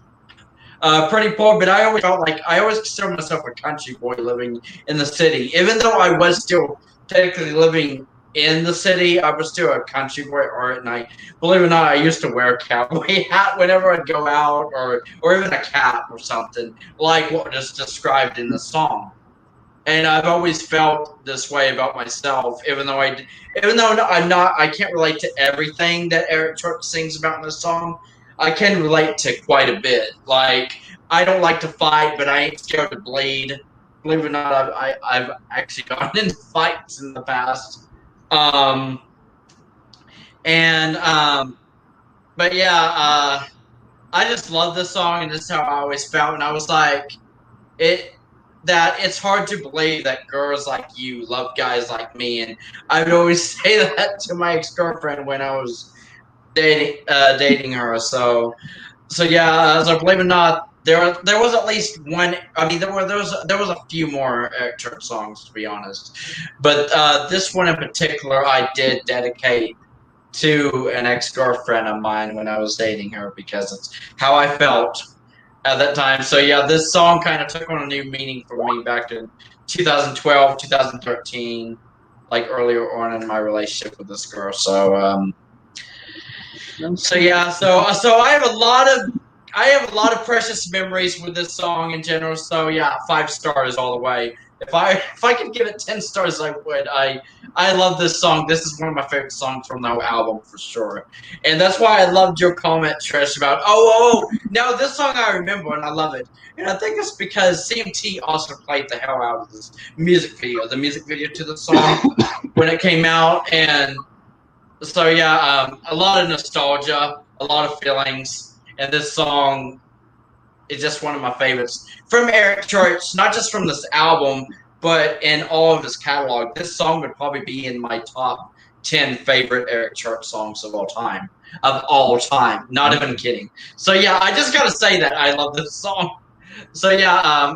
pretty poor. But I always felt I always considered myself a country boy living in the city, even though I was still technically living in the city. I was still a country boy at heart, and believe it or not, I used to wear a cowboy hat whenever I'd go out, or even a cap or something, like what was described in the song. And I've always felt this way about myself, even though I can't relate to everything that Eric Church sings about in this song. I can relate to quite a bit. I don't like to fight, but I ain't scared to bleed. Believe it or not, I've actually gotten into fights in the past. But yeah, I just love this song, and this is how I always felt. And I was like, that it's hard to believe that girls like you love guys like me. And I would always say that to my ex-girlfriend when I was dating her. So yeah, so believe it or not, there was at least one. I mean, there was a few more Eric Church songs, to be honest, but this one in particular I did dedicate to an ex-girlfriend of mine when I was dating her, because it's how I felt at that time. So yeah, this song kind of took on a new meaning for me back in 2012, 2013, like earlier on in my relationship with this girl. So yeah, so I have a lot of precious memories with this song in general. So yeah, 5 stars all the way. If I could give it 10 stars, I would. I love this song. This is one of my favorite songs from the whole album for sure. And that's why I loved your comment, Trish, about now this song I remember and I love it. And I think it's because CMT also played the hell out of this music video, the music video to the song when it came out. And so yeah, a lot of nostalgia, a lot of feelings, and this song is just one of my favorites from Eric Church, not just from this album, but in all of his catalog. This song would probably be in my top 10 favorite Eric Church songs of all time. Not even kidding. So yeah, I just gotta say that I love this song. So yeah,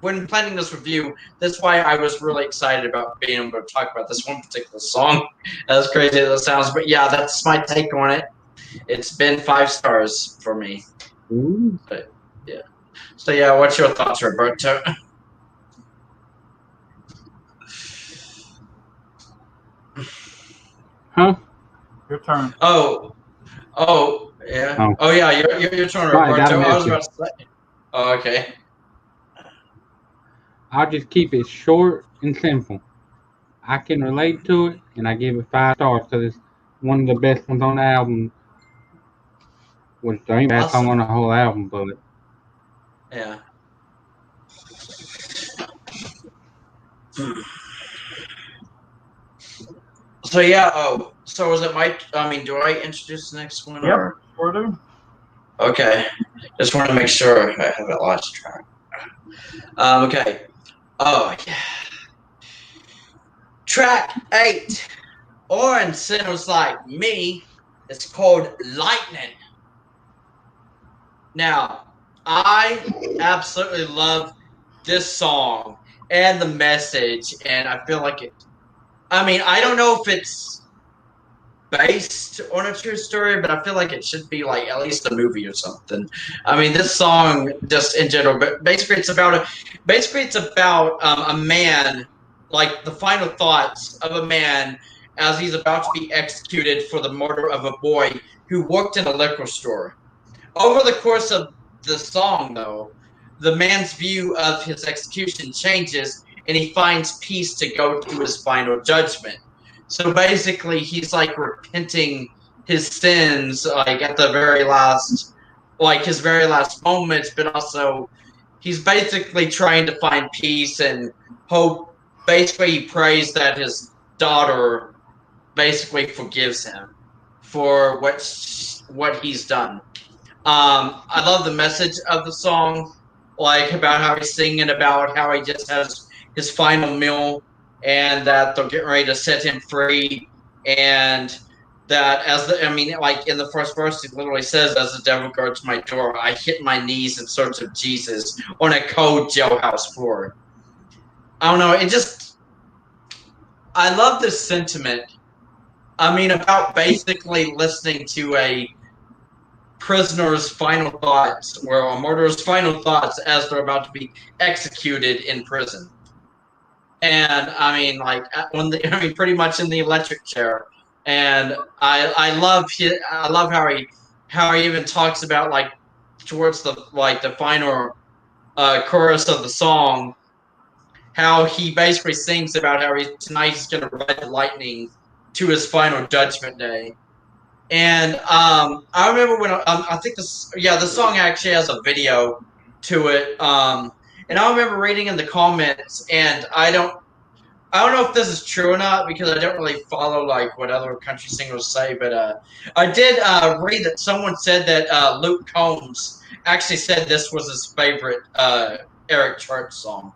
when planning this review, that's why I was really excited about being able to talk about this one particular song. As crazy as it sounds, but yeah, that's my take on it. It's been 5 stars for me. But, yeah. So yeah, what's your thoughts, Roberto? Huh? Your turn. Oh, yeah. Oh yeah, your turn, Right, Roberto. I was you. about to say. Oh, okay. I'll just keep it short and simple. I can relate to it, and I give it 5 stars because it's one of the best ones on the album. Which there ain't a bad song on the whole album, but yeah. So yeah. So was it my? I mean, do I introduce the next one? Yep, sure do. Okay. Just want to make sure I haven't lost track. Okay. Oh yeah. Track 8. Orange Sinners Like Me. It's called Lightning. Now, I absolutely love this song and the message, and I feel like it. I mean, I don't know if it's based on a true story, but I feel like it should be like at least a movie or something. I mean, this song just in general, but basically it's about a man, like the final thoughts of a man as he's about to be executed for the murder of a boy who worked in a liquor store. Over the course of the song, though, the man's view of his execution changes, and he finds peace to go to his final judgment. So basically, he's like repenting his sins, like at the very last, like his very last moments, but also he's basically trying to find peace and hope. Basically, he prays that his daughter basically forgives him for what he's done. I love the message of the song, like about how he's singing about how he just has his final meal and that they're getting ready to set him free, and that like in the first verse, he literally says, "As the devil guards my door, I hit my knees in search of Jesus on a cold jailhouse floor." I don't know. I love this sentiment. I mean, about basically listening to a prisoner's final thoughts, or a murderer's final thoughts as they're about to be executed in prison. And I mean, like pretty much in the electric chair. And I love how he even talks about, like, towards the final chorus of the song, how he basically sings about how tonight he's going to ride the lightning to his final judgment day. And I remember when I think the song actually has a video to it. And I remember reading in the comments, and I don't know if this is true or not, because I don't really follow like what other country singers say, but I did read that someone said that Luke Combs actually said this was his favorite Eric Church song.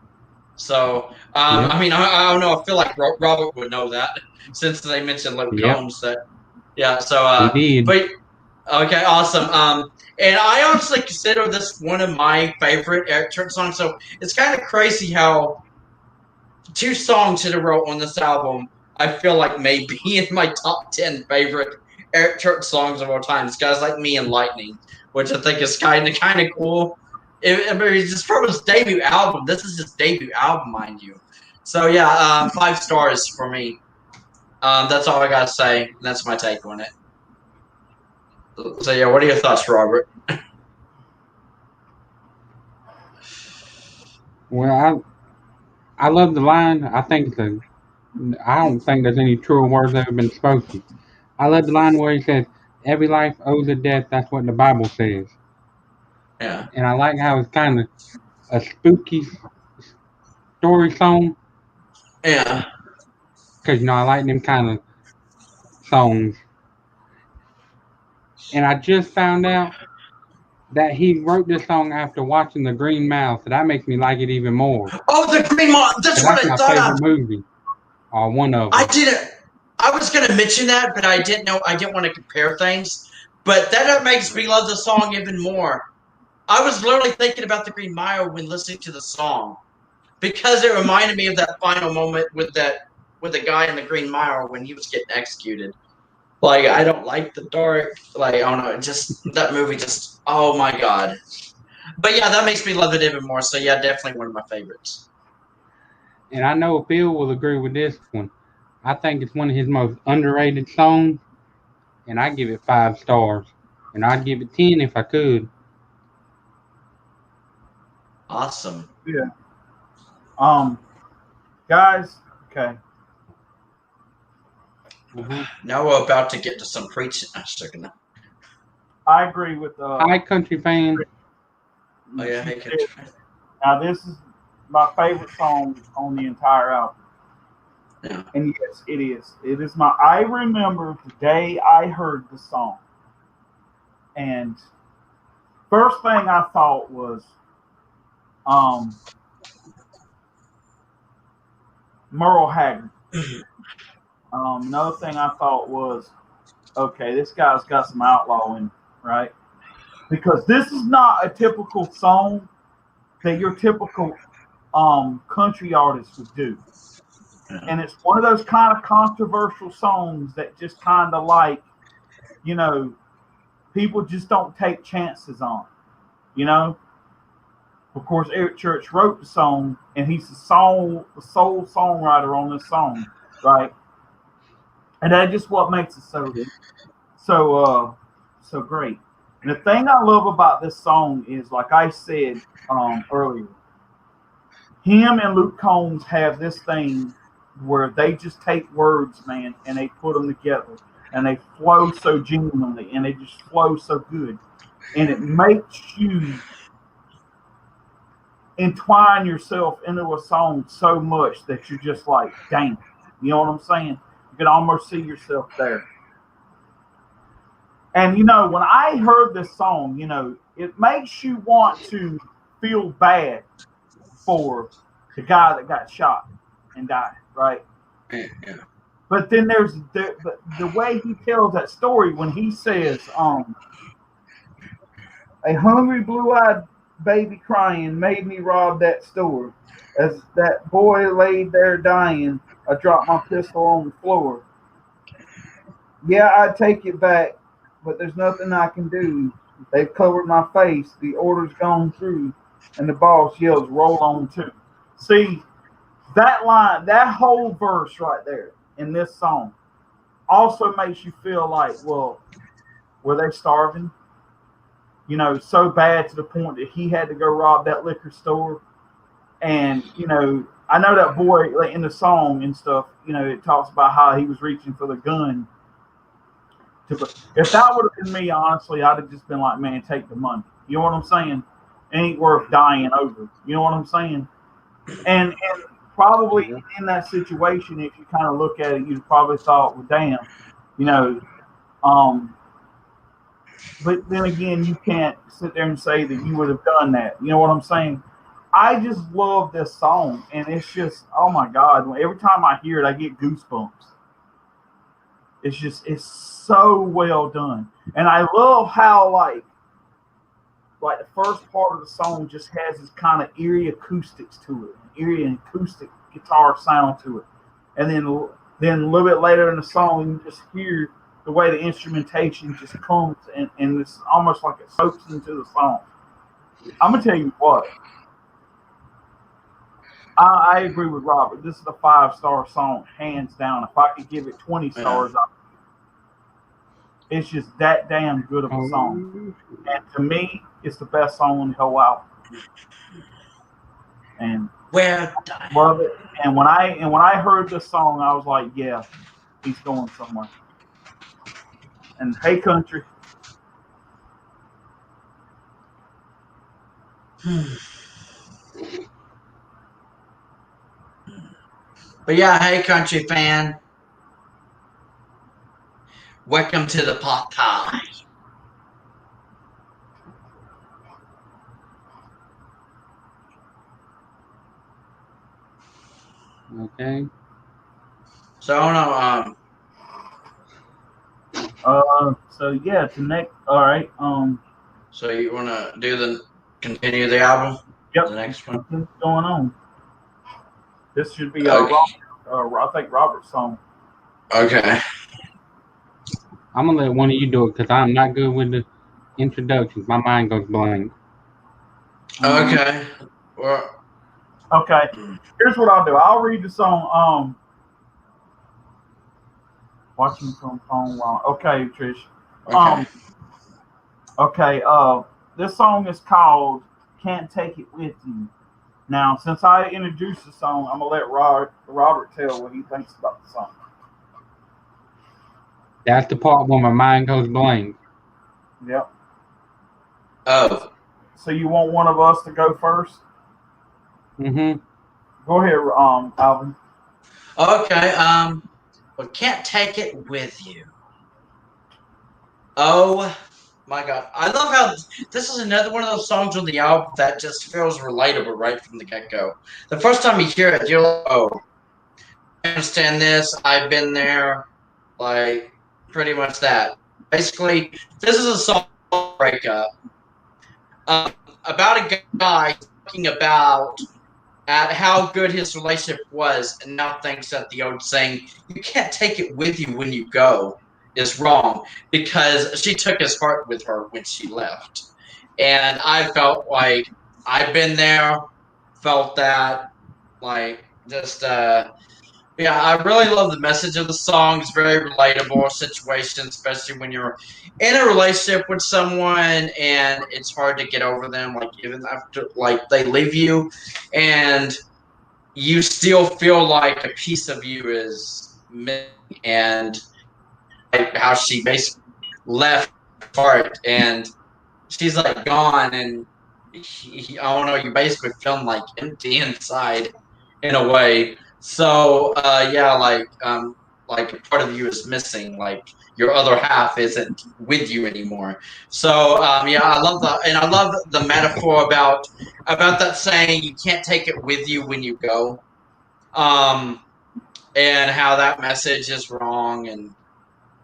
So I mean, I don't know. I feel like Robert would know that since they mentioned Luke Combs. That so but Okay, awesome. And I honestly consider this one of my favorite Eric Church songs. So it's kind of crazy how 2 songs in a row on this album I feel like may be in my top 10 favorite Eric Church songs of all time. It's guys like Me and Lightning, which I think is kind of cool. I mean, it's just from his debut album. This is his debut album, mind you. So yeah, 5 stars for me. That's all I gotta say. That's my take on it. So yeah, what are your thoughts, Robert? Well, I love the line. I don't think there's any truer words ever been spoken. I love the line where he says, "Every life owes a death." That's what the Bible says, Yeah, and I like how it's kind of a spooky story song yeah. because I like them kind of songs. And I just found out that he wrote this song after watching The Green Mile, so that makes me like it even more. Oh, the Green Mile. That's 'Cause what that's I my thought favorite of. movie, or one of I them. didn't. I was gonna mention that, but I didn't know. I didn't want to compare things. But that makes me love the song even more. I was literally thinking about the Green Mile when listening to the song because it reminded me of that final moment with the guy in the Green Mile when he was getting executed. Like I don't like the dark. Like I don't know. Just that movie. Just oh my god. But yeah, that makes me love it even more. So yeah, definitely one of my favorites. And I know Phil will agree with this one. I think it's one of his most underrated songs, and I give it 5 stars. And I'd give it 10 if I could. Awesome. Yeah. Guys. Okay. Now we're about to get to some preaching. I agree with. Hi, country fan. Oh yeah, she hey, said- Now this is my favorite song on the entire album. yeah. And yes, it is. It is my. I remember the day I heard the song, and first thing I thought was, Merle Haggard. Another thing I thought was, okay, this guy's got some outlaw in him, right? Because this is not a typical song that your typical country artist would do. And it's one of those kind of controversial songs that just kind of like, you know, people just don't take chances on. You know, of course, Eric Church wrote the song, and he's the sole songwriter on this song, right? And that's just what makes it so great. And the thing I love about this song is, like I said earlier, him and Luke Combs have this thing where they just take words, man, and they put them together, and they flow so genuinely, and they just flow so good, and it makes you entwine yourself into a song so much that you're just like, dang, you know what I'm saying? You can almost see yourself there. And when I heard this song, it makes you want to feel bad for the guy that got shot and died, right? Yeah. But then there's the way he tells that story when he says, a hungry blue-eyed baby crying made me rob that store. As that boy laid there dying, I dropped my pistol on the floor. Yeah, I'd take it back, but there's nothing I can do. They've covered my face, the order's gone through, and the boss yells, roll on too. See, that line, that whole verse right there in this song also makes you feel like, well, were they starving? So bad to the point that he had to go rob that liquor store. And, I know that boy, like in the song and stuff, it talks about how he was reaching for the gun. If that would have been me, honestly, I'd have just been like, man, take the money. You know what I'm saying? It ain't worth dying over. You know what I'm saying? And probably in that situation, if you kind of look at it, you'd probably thought, well, damn, but then again, you can't sit there and say that you would have done that. You know what I'm saying? I just love this song, and it's just, oh my God, every time I hear it, I get goosebumps. It's so well done, and I love how like the first part of the song just has this kind of eerie acoustics to it, eerie and acoustic guitar sound to it, and then a little bit later in the song you just hear the way the instrumentation just comes and it's almost like it soaks into the song. I'm gonna tell you what, I agree with Robert. This is a 5-star song, hands down. If I could give it 20 stars, it's just that damn good of a song. And to me, it's the best song on the whole album. And love it. And when I heard this song, I was like, yeah, he's going somewhere. And Hey Country. But yeah, Hey Country fan, welcome to the pot pie. Okay. So I don't know. So yeah, to next. All right. So you want to continue the album? Yep. The next one. What's going on? This should be Okay. I think Robert's song. Okay. I'm gonna let one of you do it because I'm not good with the introductions. My mind goes blank. Okay. Well. Okay. Here's what I'll do. I'll read the song. Watching from phone while. Okay, Trish. Okay. Okay. This song is called "Can't Take It With You." Now, since I introduced the song, I'm gonna let Robert tell what he thinks about the song. That's the part where my mind goes blank. Yep. Oh. So you want one of us to go first? Mm-hmm. Go ahead, Alvin. Okay. Well, can't take it with you. Oh my God! I love how this is another one of those songs on the album that just feels relatable right from the get-go. The first time you hear it, you're like, "Oh, I understand this. I've been there." Like pretty much that. Basically, this is a song breakup about a guy talking about at how good his relationship was, and now thinks that the old saying, "You can't take it with you when you go," is wrong because she took his heart with her when she left. And I felt like I've been there, felt that, like, just, yeah, I really love the message of the song. It's very relatable situation, especially when you're in a relationship with someone and it's hard to get over them, like, even after, like, they leave you, and you still feel like a piece of you is missing, and like how she basically left part and she's like gone, and I don't know, you basically feeling like empty inside in a way. So yeah, like part of you is missing, like your other half isn't with you anymore. So yeah, I love the metaphor about that saying, "You can't take it with you when you go," and how that message is wrong and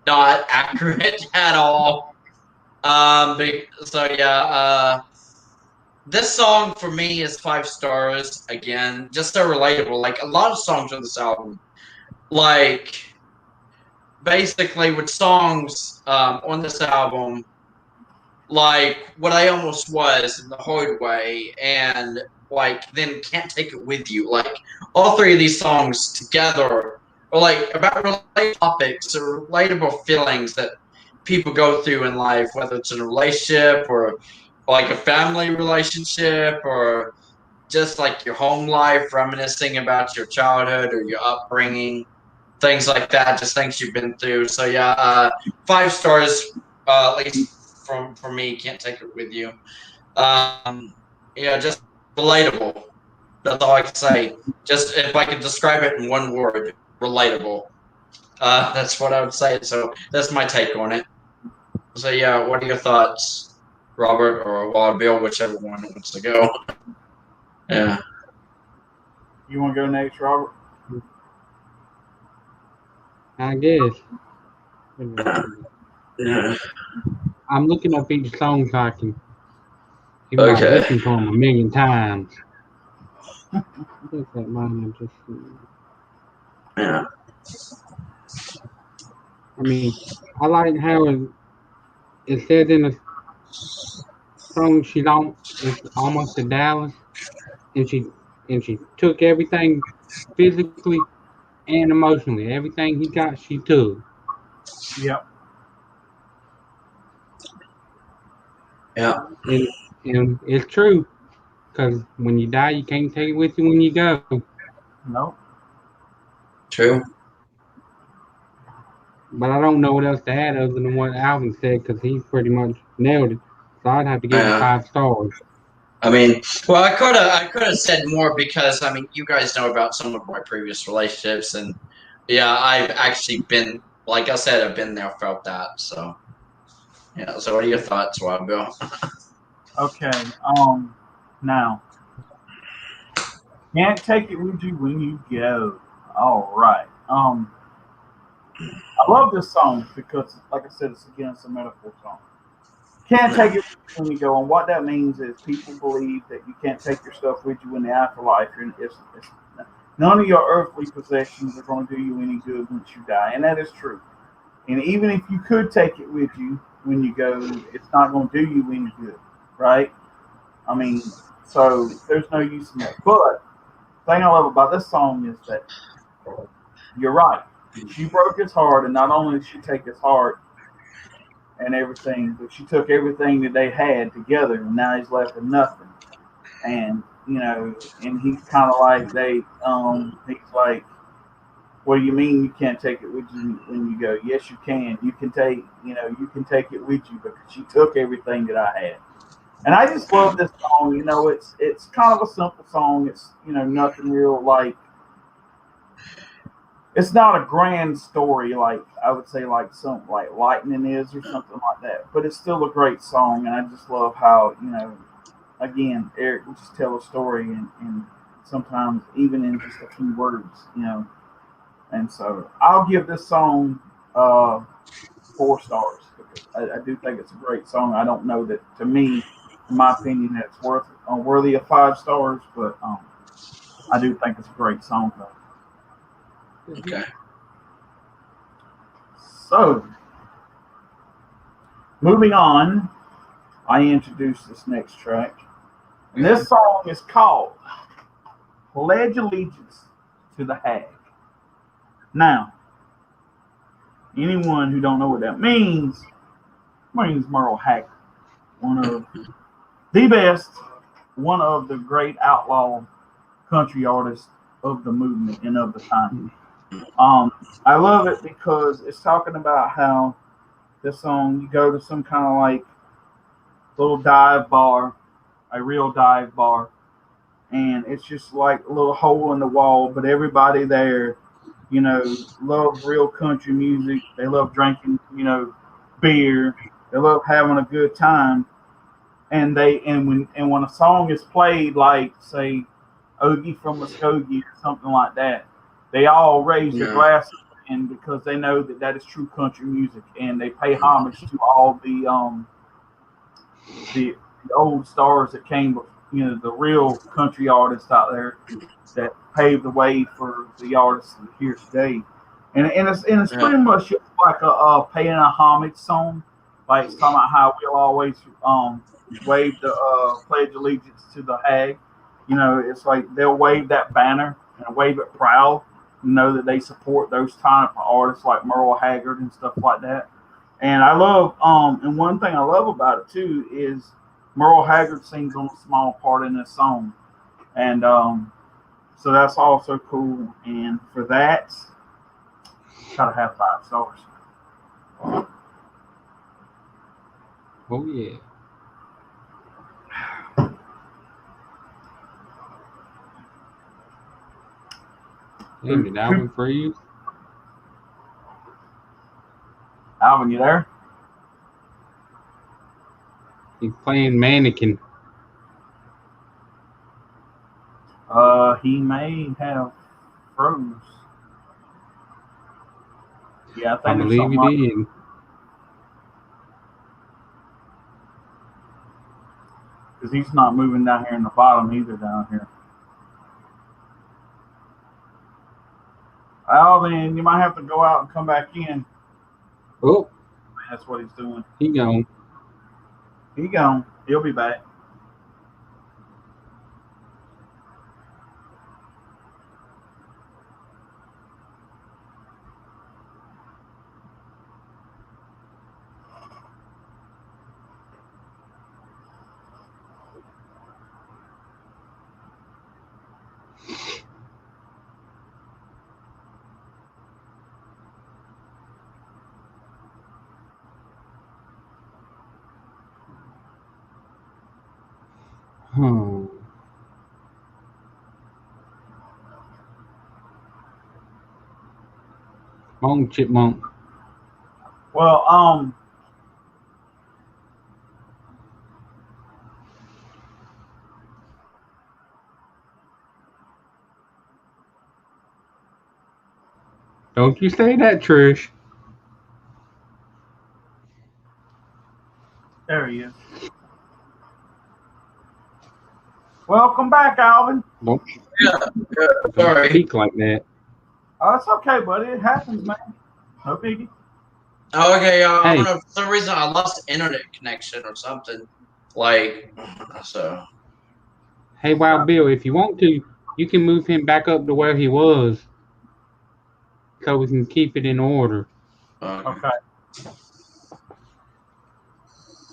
not accurate at all. So yeah, this song for me is 5 stars again. Just so relatable. Like a lot of songs on this album, like basically with songs on this album, like what I almost was in the Hoid Way, and like then Can't Take It With You. Like all 3 of these songs together are like about relatable topics or relatable feelings that people go through in life, whether it's in a relationship or like a family relationship or just like your home life, reminiscing about your childhood or your upbringing, things like that, just things you've been through. So yeah, 5 stars at least for me. Can't Take It With You. Yeah, just relatable. That's all I can say. Just if I could describe it in one word, relatable. That's what I would say. So that's my take on it. So yeah, what are your thoughts, Robert or Wild Bill, whichever one wants to go? Yeah. You want to go next, Robert? I guess. Yeah. I'm looking up each song so I can, even though I've Okay. listened to them a million times. What's that line I just Yeah. I mean, I like how it says in the song she don't. It's almost to Dallas, and she took everything physically and emotionally. Everything he got, she took. Yep. Yeah. And it's true, because when you die, you can't take it with you when you go. Nope. True. But I don't know what else to add other than what Alvin said, because he pretty much nailed it. So I'd have to give it Yeah. 5 stars. I mean, well, I could have said more because I mean, you guys know about some of my previous relationships, and yeah, I've actually been, like I said, I've been there, felt that. So yeah. So what are your thoughts, Wabgo? Okay. Now, can't take it with you when you go. All right. I love this song because, like I said, it's a metaphor song. Can't take it when you go, and what that means is people believe that you can't take your stuff with you in the afterlife. And it's none of your earthly possessions are going to do you any good once you die, and that is true. And even if you could take it with you when you go, it's not going to do you any good, right? I mean, so there's no use in that. But the thing I love about this song is that you're right. She broke his heart, and not only did she take his heart and everything, but she took everything that they had together, and now he's left with nothing. And and he's kind of like he's like, what do you mean you can't take it with you when you go? Yes, you can. You can take it with you because she took everything that I had. And I just love this song. It's kind of a simple song. It's nothing real like. It's not a grand story like I would say like something like Lightning is or something like that. But it's still a great song, and I just love how again Eric will just tell a story and sometimes even in just a few words. And so I'll give this song 4 stars because I do think it's a great song. I don't know that to me, in my opinion, that it's worthy of 5 stars, but I do think it's a great song though. Okay. So moving on, I introduce this next track, and this song is called "Pledge Allegiance to the Hag." Now, anyone who don't know what that means, my name is Merle Haggard, one of the best, one of the great outlaw country artists of the movement and of the time. I love it because it's talking about how this song you go to some kind of like little dive bar, a real dive bar, and it's just like a little hole in the wall, but everybody there, love real country music. They love drinking, beer. They love having a good time, and when a song is played, like say Ogie from Muskogee or something like that, they all raise their Yeah. glasses and because they know that that is true country music, and they pay homage to all the old stars that came, the real country artists out there that paved the way for the artists here today. And it's Yeah. pretty much just like a paying a homage song. Like it's talking about how we'll always wave the pledge allegiance to the hag. It's like they'll wave that banner and wave it proud. Know that they support those type of artists like Merle Haggard and stuff like that. And I love and one thing I love about it too is Merle Haggard sings on a small part in this song. And so that's also cool. And for that, gotta have 5 stars. Oh, yeah. Damn, did Alvin freeze? Alvin, you there? He's playing mannequin. He may have froze. Yeah, I think I there's believe something he wrong. did. Because he's not moving down here in the bottom either down here. Well, then you might have to go out and come back in. Oh, That's what he's doing. he gone. He gone. He'll be back. Hmm. Come on, chipmunk. Well, Don't you say that, Trish. there he is. Welcome back, Alvin. Don't Sorry. speak like that. Oh, it's okay, buddy. It happens, man. No biggie. Oh, okay, I Hey. don't know. For some reason, I lost internet connection or something. Like, so. Hey, Wild Bill, if you want to, you can move him back up to where he was, so we can keep it in order. Okay.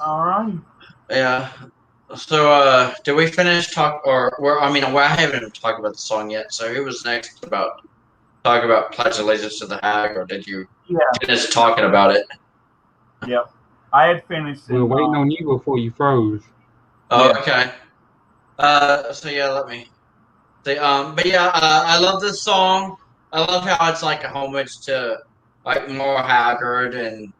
All right. Yeah. So, did we finish talk, I haven't even talked about the song yet. So, who was next about talk about Pledge Allegiance to the Hag, or did you finish talking about it? Yep. I had finished. We were waiting on you before you froze. Oh, Yeah. okay. So yeah, let me see. But yeah, I love this song. I love how it's like a homage to like Maura Haggard and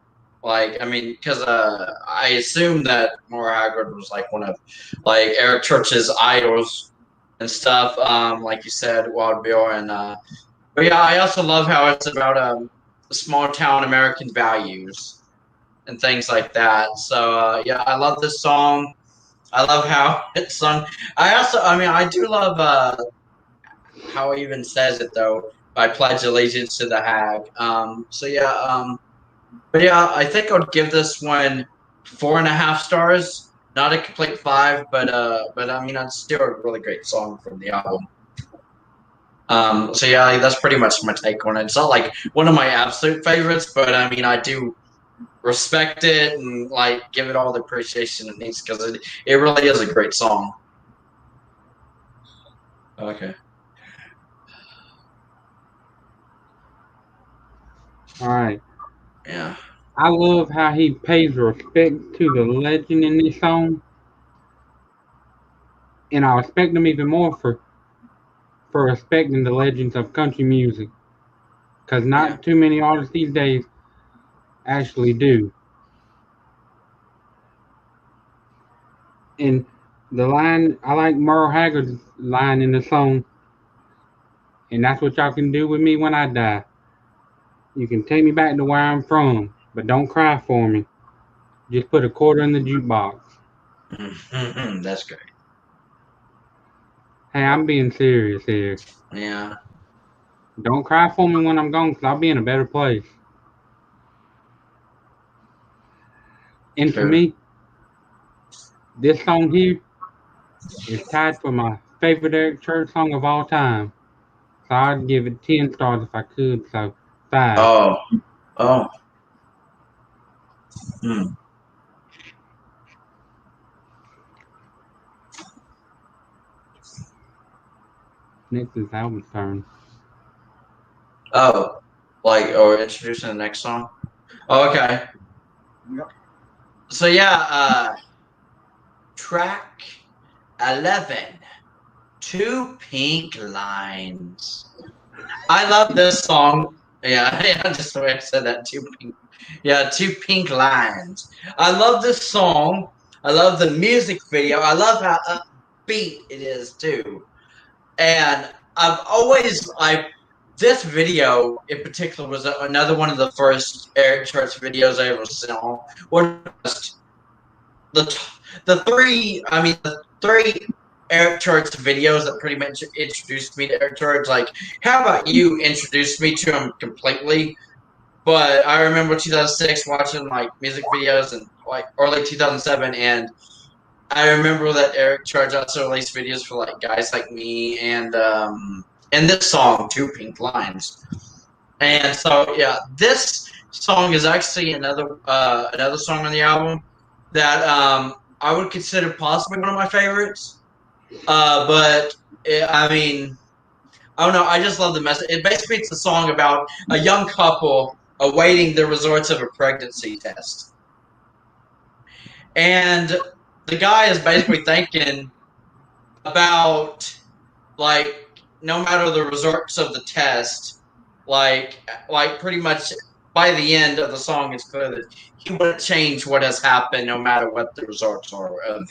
because I assume that Maura Haggard was like one of like Eric Church's idols and stuff. Like you said, Wild Bill, and but yeah, I also love how it's about small town American values and things like that. So yeah, I love this song. I love how it's sung. I do love how he even says it though. I pledge allegiance to the hag. But yeah, I think I would give this one 4.5 stars. Not a complete 5, but it's still a really great song from the album. So yeah, that's pretty much my take on it. It's not like one of my absolute favorites, but I mean, I do respect it and like give it all the appreciation it needs because it really is a great song. Okay. All right. Yeah. I love how he pays respect to the legend in this song, and I respect him even more for respecting the legends of country music, because not too many artists these days actually do. And the line, I like Merle Haggard's line in the song, and that's what y'all can do with me when I die. You can take me back to where I'm from, but don't cry for me. Just put a quarter in the jukebox. That's great. Hey, I'm being serious here. Yeah. Don't cry for me when I'm gone, because I'll be in a better place. And for me, this song here is tied for my favorite Eric Church song of all time. So I'd give it 10 stars if I could, so 5. Oh. Next is Alvin's turn. Oh. Or introducing the next song? Oh, okay. Yep. So yeah, track 11. 2 Pink Lines. I love this song. Yeah, just the way I said that. 2 pink. Yeah, 2 Pink Lines. I love this song. I love the music video. I love how upbeat it is too. And I've always this video in particular was another one of the first Eric Church videos I ever saw. The three Eric Church videos that pretty much introduced me to Eric Church. Like, how about you introduced me to him completely? But I remember 2006 watching like music videos and like early 2007, and I remember that Eric Church also released videos for like Guys Like Me and this song, Two Pink Lines. And so yeah, this song is actually another song on the album that I would consider possibly one of my favorites. But I mean, I don't know. I just love the message. It's a song about a young couple awaiting the results of a pregnancy test, and the guy is basically thinking about like no matter the results of the test, like pretty much by the end of the song, it's clear that he wouldn't change what has happened, no matter what the results are of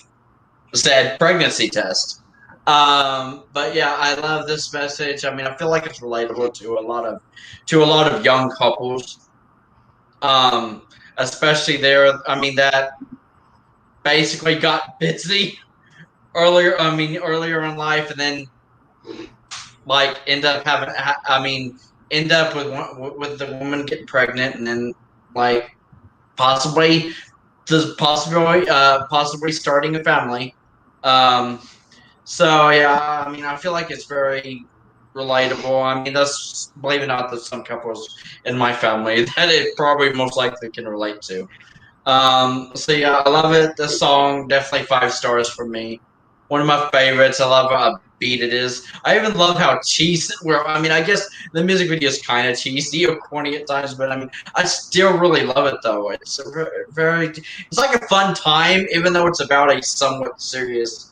the said pregnancy test. But yeah, I love this message. I mean, I feel like it's relatable to a lot of young couples, especially there. I mean, that basically got busy earlier in life, and then like end up with the woman getting pregnant, and then like possibly starting a family. So yeah, I mean, I feel like it's very relatable. I mean, that's, believe it or not, there's some couples in my family that it probably most likely can relate to. So yeah, I love it. This song, definitely 5 stars for me. One of my favorites. I love how upbeat it is. I even love how cheesy. I guess the music video is kind of cheesy or corny at times, but I mean, I still really love it though. It's it's like a fun time, even though it's about a somewhat serious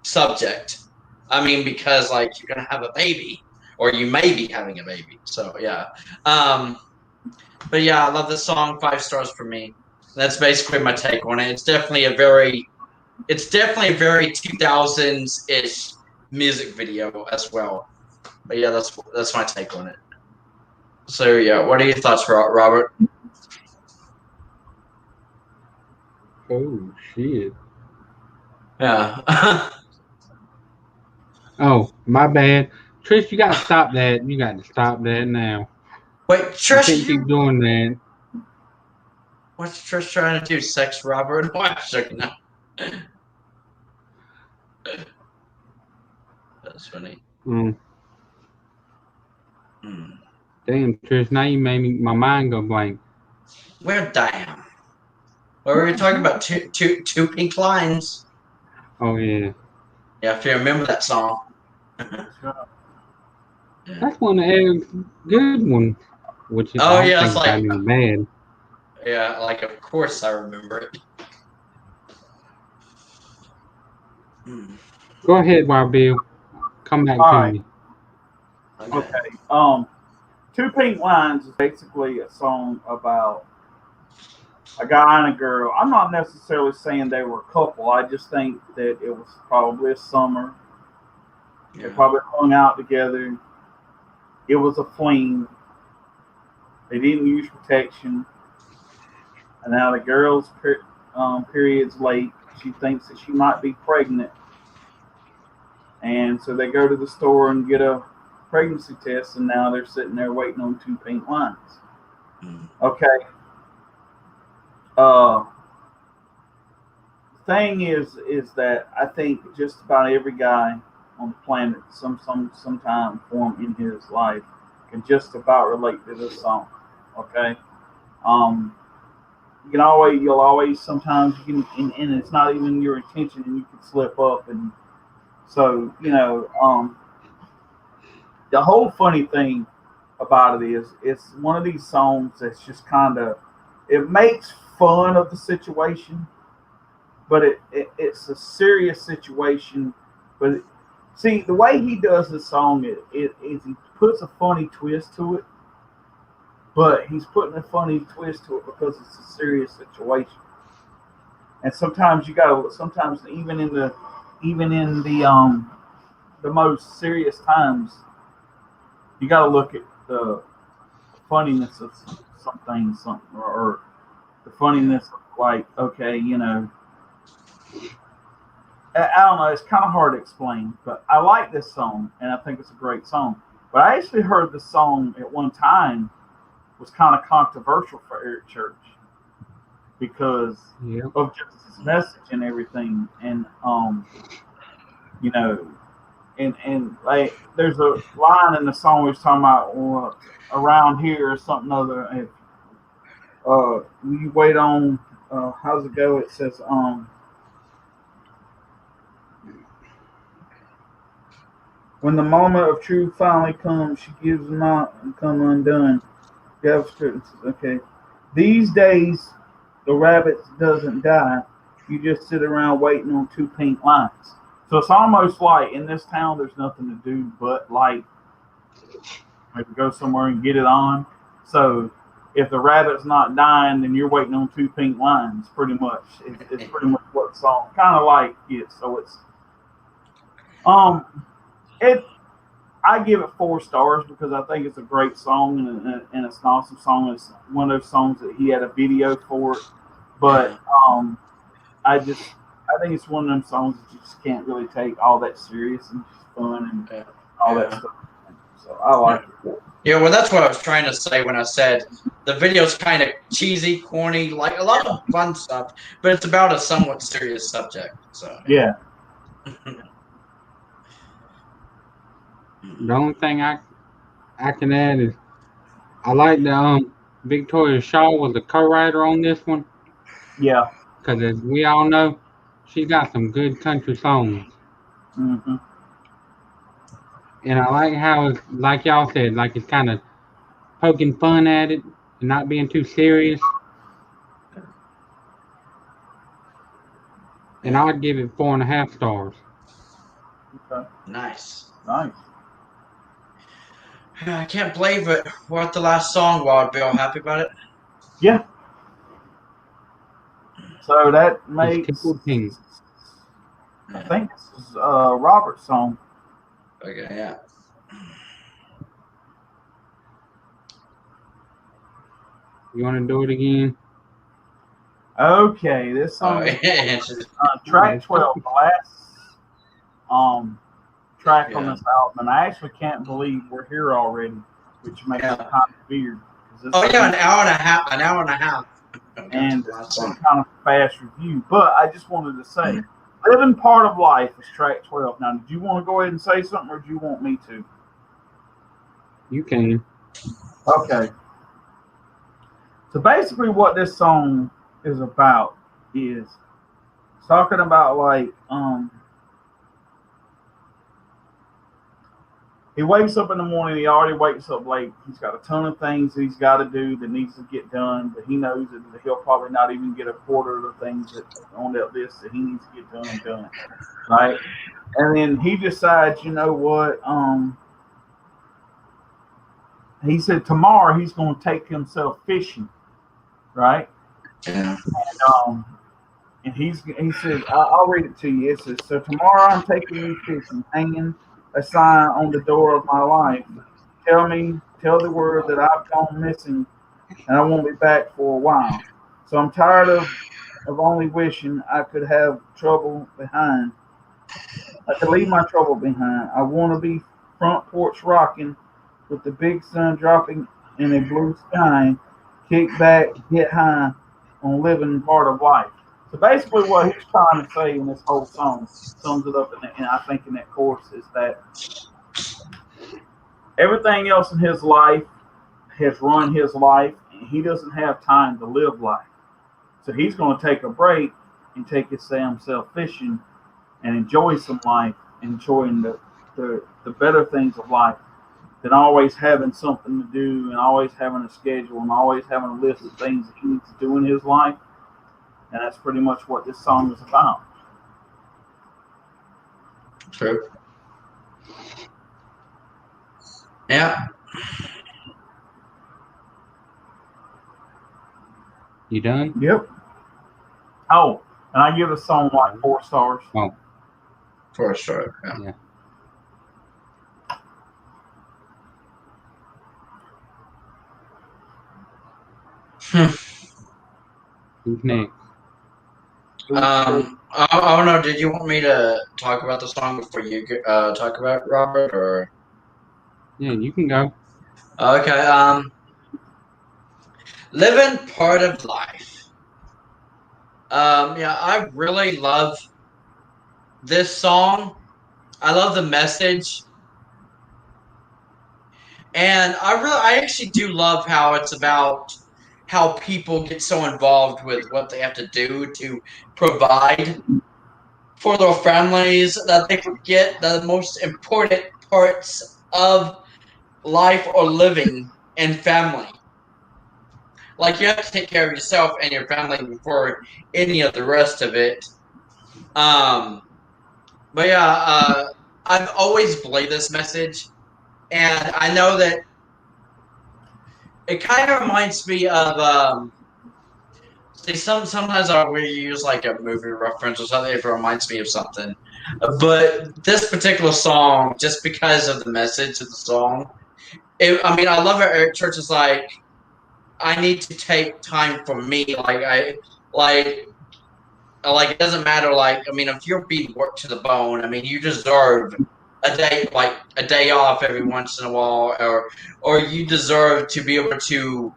subject. I mean, because like you're gonna have a baby, or you may be having a baby. So yeah. But yeah, I love this song. 5 stars for me. That's basically my take on it. It's definitely a very 2000s-ish music video as well. But yeah, that's my take on it. So yeah, what are your thoughts, Robert? Oh shit. Yeah. Oh, my bad. Trish, you gotta stop that. You got to stop that now. Wait, You Trish, can't keep doing that. what's Trish trying to do? Sex Robert? No. That's funny. Mm. Damn, Trish, now you made my mind go blank. Well, damn. What were we talking about? Two Pink Lines. Oh yeah. Yeah, if you remember that song. That's one of Eric's good one, which is Oh I yeah, don't it's think like it's bad. yeah, like of course I remember it. Go ahead, Wild Bill. Come back All to right. me. Okay. Two Pink Lines is basically a song about a guy and a girl. I'm not necessarily saying they were a couple. I just think that it was probably a summer. They probably hung out together. It was a fling. They didn't use protection. And now the girl's period's late. She thinks that she might be pregnant. And so they go to the store and get a pregnancy test, and now they're sitting there waiting on 2 pink lines. Okay. Thing is that I think just about every guy on the planet, sometime form in his life, can just about relate to this song. Okay. You'll always sometimes you can, and it's not even your intention, and you can slip up, and so the whole funny thing about it is it's one of these songs that's just kind of, it makes fun of the situation, but it's a serious situation. But see, the way he does the song is he puts a funny twist to it, but he's putting a funny twist to it because it's a serious situation. And sometimes even in the most serious times, you got to look at the funniness of some things, or the funniness of like, okay, I don't know. It's kind of hard to explain, but I like this song, and I think it's a great song. But I actually heard this song at one time was kind of controversial for Eric Church because of just his message and everything, and and like there's a line in the song where he's talking about around here or something other. If you wait on, how's it go? It says when the moment of truth finally comes, she gives not and come undone. Okay. These days, the rabbit doesn't die. You just sit around waiting on two pink lines. So it's almost like in this town, there's nothing to do but like maybe go somewhere and get it on. So if the rabbit's not dying, then you're waiting on two pink lines. Pretty much, it's pretty much what the song kind of like is. So it's I give it 4 stars because I think it's a great song and it's an awesome song. It's one of those songs that he had a video for, but I think it's one of them songs that you just can't really take all that serious and just fun and all that stuff. So I like it. Yeah, well, that's what I was trying to say when I said the video's kind of cheesy, corny, like a lot of fun stuff, but it's about a somewhat serious subject. So yeah. The only thing I can add is I like that Victoria Shaw was the co-writer on this one. Yeah. Because as we all know, she got some good country songs. Mm-hmm. And I like how it's, like y'all said, like it's kind of poking fun at it and not being too serious. And I would give it 4.5 stars. Okay. Nice. I can't believe it. We're at the last song, Wild Bill. Happy about it? Yeah. So that makes, I think this is Robert's song. Okay, yeah. You want to do it again? Okay, this song is track 12, the last track on this album, and I actually can't believe we're here already, which makes it kind of weird. An hour and a half. And it's kind of a fast review, but I just wanted to say, Living Part of Life is track 12. Now, did you want to go ahead and say something, or do you want me to? You can. Okay. So basically what this song is about is talking about like he wakes up in the morning, he already wakes up late. He's got a ton of things that he's got to do that needs to get done, but he knows that he'll probably not even get a quarter of the things that on that list that he needs to get done. Right? And then he decides, you know what? He said tomorrow he's going to take himself fishing. Right? Yeah. And he said, I'll read it to you. It says, so tomorrow I'm taking me fishing, hanging a sign on the door of my life. Tell the word that I've gone missing and I won't be back for a while. So I'm tired of only wishing I could have trouble behind. I could leave my trouble behind. I want to be front porch rocking with the big sun dropping in a blue sky. Kick back, get high on living part of life. So basically what he's trying to say in this whole song sums it up, and I think in that chorus is that everything else in his life has run his life, and he doesn't have time to live life. So he's going to take a break and take himself fishing and enjoy some life, enjoying the better things of life than always having something to do and always having a schedule and always having a list of things that he needs to do in his life. And that's pretty much what this song is about. True. Yeah. You done? Yep. Oh, and I give the song like 4 stars. Oh. 4 stars. Yeah. Who's next? I don't know. Did you want me to talk about the song before you talk about it, Robert, or? Yeah, you can go. Okay. Living part of life. Yeah, I really love this song. I love the message, and I actually do love how it's about how people get so involved with what they have to do to provide for their families that they forget the most important parts of life or living and family. Like you have to take care of yourself and your family before any of the rest of it. Um, but yeah, I've always believed this message, and I know that it kind of reminds me of. See, sometimes I will use like a movie reference or something if it reminds me of something. But this particular song, just because of the message of the song, I mean, I love it. Eric Church is like, I need to take time for me. Like like it doesn't matter. Like I mean, if you're being worked to the bone, I mean, you deserve a day off every once in a while, or you deserve to be able to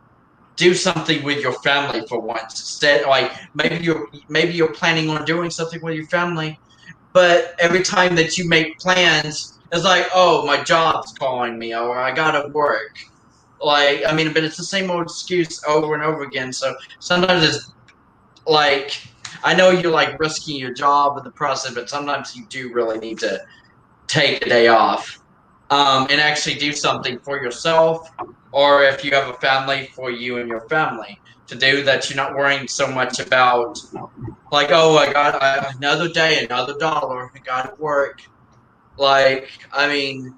do something with your family for once. Instead, like maybe you're planning on doing something with your family, but every time that you make plans, it's like, oh, my job's calling me, or I gotta work. Like, I mean, but it's the same old excuse over and over again. So sometimes it's like, I know you're like risking your job in the process, but sometimes you do really need to take a day off and actually do something for yourself, or if you have a family, for you and your family to do that. You're not worrying so much about like, oh, I got another day, another dollar, I got to work. Like, I mean,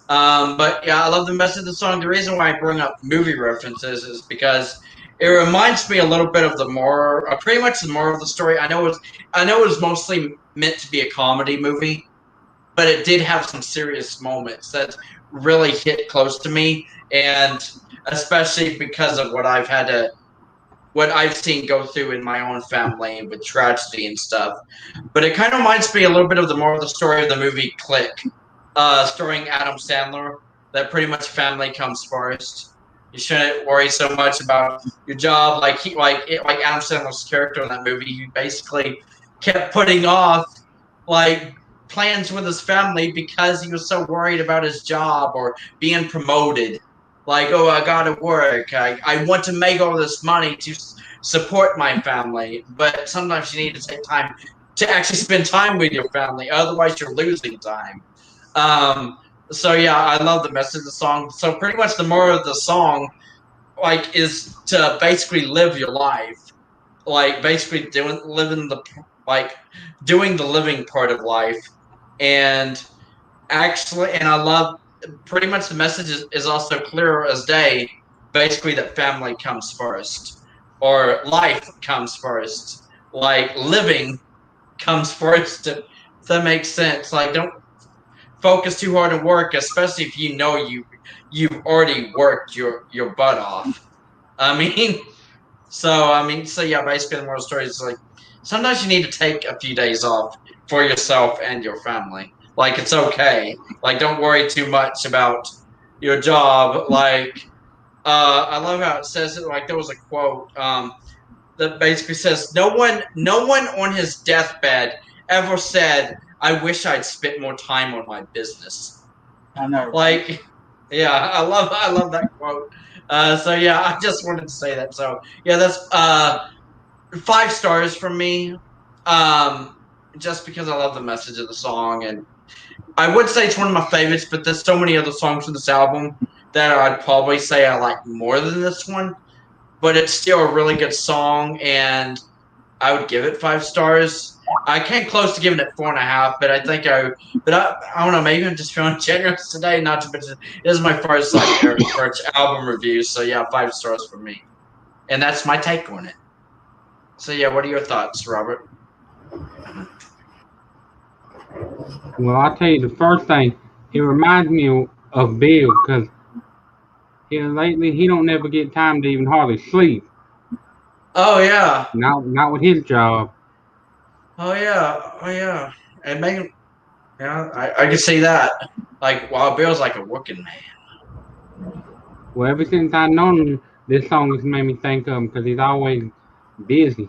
but yeah, I love the message of the song. The reason why I bring up movie references is because it reminds me a little bit of pretty much the moral of the story. I know it was mostly meant to be a comedy movie, but it did have some serious moments that really hit close to me, and especially because of what I've seen go through in my own family with tragedy and stuff. But it kind of reminds me a little bit of the moral of the story of the movie Click, starring Adam Sandler. That pretty much family comes first. You shouldn't worry so much about your job. Like Adam Sandler's character in that movie, he basically kept putting off like plans with his family because he was so worried about his job or being promoted. Like, oh, I gotta work. I want to make all this money to support my family. But sometimes you need to take time to actually spend time with your family. Otherwise, you're losing time. Um, so yeah, I love the message of the song. So pretty much the moral of the song, like, is to basically live your life, like basically doing the living part of life, and I love pretty much the message is also clear as day. Basically, that family comes first, or life comes first, like living comes first. If that makes sense. Like, don't focus too hard on work, especially if you know you've already worked your butt off. I mean, so yeah, basically the moral story is like sometimes you need to take a few days off for yourself and your family. Like it's okay. Like don't worry too much about your job. Like I love how it says it. Like there was a quote that basically says, no one on his deathbed ever said, "I wish I'd spent more time on my business." I know. Like, yeah, I love that quote. So yeah, I just wanted to say that. So yeah, that's 5 stars from me. Just because I love the message of the song, and I would say it's one of my favorites. But there's so many other songs from this album that I'd probably say I like more than this one. But it's still a really good song, and I would give it 5 stars. I came close to giving it 4.5, but I don't know. Maybe I'm just feeling generous today. Not to mention, this is my first first album review, so yeah, 5 stars for me, and that's my take on it. So yeah, what are your thoughts, Robert? Well, I'll tell you the first thing. It reminds me of Bill because lately he don't never get time to even hardly sleep. Oh yeah. Not with his job. Oh yeah. Oh yeah. And Megan. Yeah, I can see that. Like Wild Bill's like a working man. Well, ever since I known him, this song has made me think of him because he's always busy.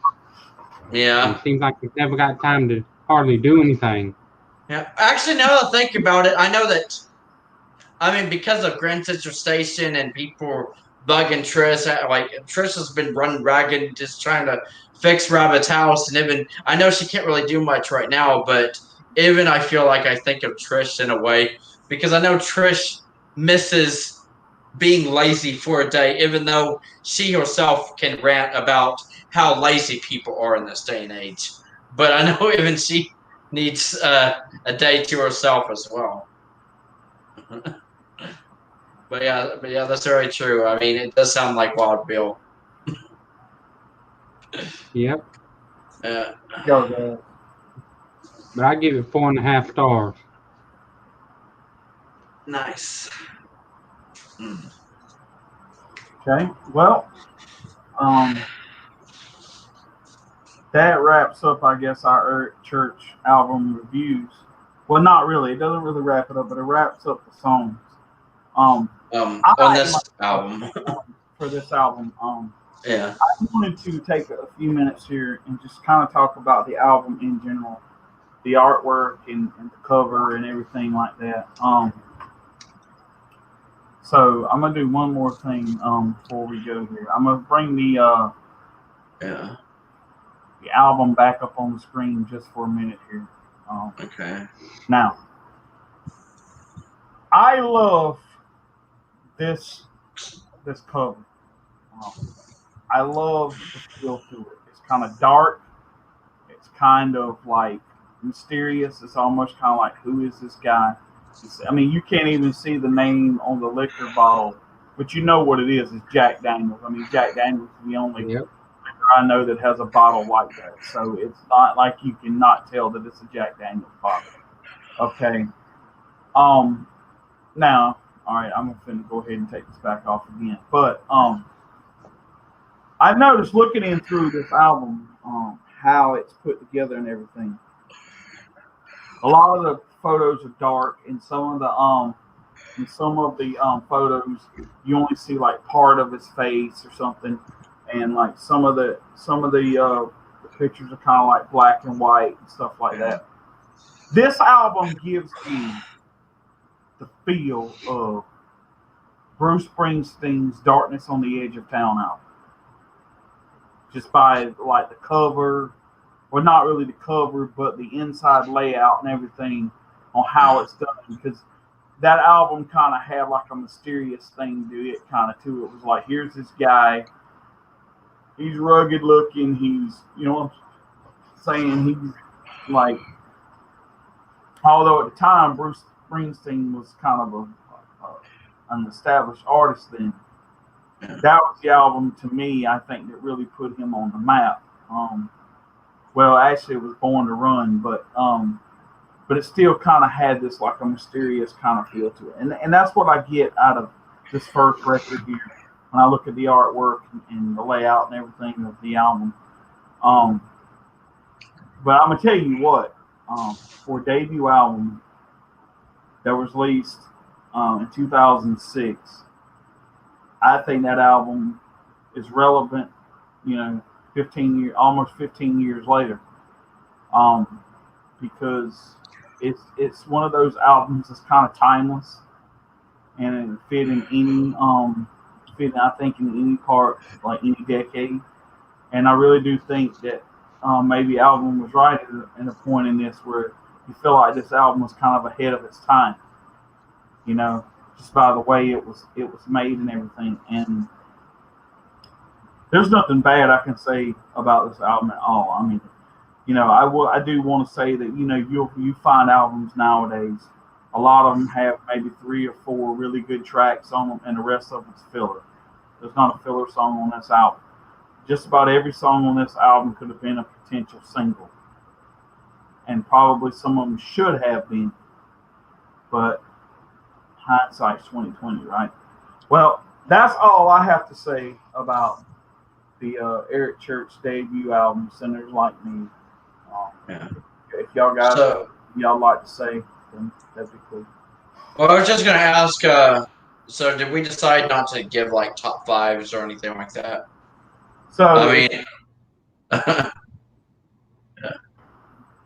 And Yeah. it seems like he's never got time to hardly do anything. Yeah. Actually, now that I think about it, I know that. I mean, because of Grand Central Station and people bugging Trish, like Trish has been running ragged, just trying to fix Rabbit's house, and even I know she can't really do much right now, but even I feel like I think of Trish in a way because I know Trish misses being lazy for a day, even though she herself can rant about how lazy people are in this day and age. But I know even she needs a day to herself as well. But yeah, that's very true. I mean, it does sound like Wild Bill. Yep. Yeah, Go ahead. But I give it 4.5 stars. nice. Okay. Well, that wraps up, I guess, our church album reviews. Well, not really. It doesn't really wrap it up, but it wraps up the songs. On I this album. for this album, Yeah. I wanted to take a few minutes here and just kind of talk about the album in general, the artwork and the cover and everything like that. So I'm gonna do one more thing before we go here. I'm gonna bring Yeah. the album back up on the screen just for a minute here. Okay. Now, I love this cover. I love the feel to it. It's kind of dark. It's kind of like mysterious. It's almost kind of like, who is this guy? I mean, you can't even see the name on the liquor bottle, but you know what it is. It's Jack Daniels. I mean, Jack Daniels is the only Yep. liquor I know that has a bottle like that. So it's not like you cannot tell that it's a Jack Daniels bottle. Okay. Now, all right, I'm gonna go ahead and take this back off again. But I've noticed looking in through this album, how it's put together and everything. A lot of the photos are dark, and some of the photos you only see like part of his face or something, and like the pictures are kind of like black and white and stuff like that. This album gives me the feel of Bruce Springsteen's "Darkness on the Edge of Town" album, just by like the cover. Well, not really the cover, but the inside layout and everything on how it's done. Because that album kind of had like a mysterious thing to it, kind of too. It was like, here's this guy. He's rugged looking. He's, you know what I'm saying? He's like, although at the time Bruce Springsteen was kind of an established artist then. That was the album to me, I think, that really put him on the map. Well, actually, it was Born to Run, but it still kind of had this like a mysterious kind of feel to it, and that's what I get out of this first record here when I look at the artwork and the layout and everything of the album. But I'm gonna tell you what, for a debut album that was released in 2006, I think that album is relevant. You know, almost 15 years later, because it's one of those albums that's kind of timeless, and it fit in I think in any part, like any decade. And I really do think that maybe album was right at a point in this where you feel like this album was kind of ahead of its time, you know, just by the way it was made and everything. And there's nothing bad I can say about this album at all. I mean, you know, I do want to say that, you know, you find albums nowadays, a lot of them have maybe 3 or 4 really good tracks on them, and the rest of it's filler. There's not a filler song on this album. Just about every song on this album could have been a potential single, and probably some of them should have been, but hindsight's 20/20, right? Well, that's all I have to say about the Eric Church debut album, Sinners Like Me. Yeah. If y'all got y'all like to say, then that'd be cool. Well, I was just gonna ask. So, did we decide not to give like top fives or anything like that? So I mean,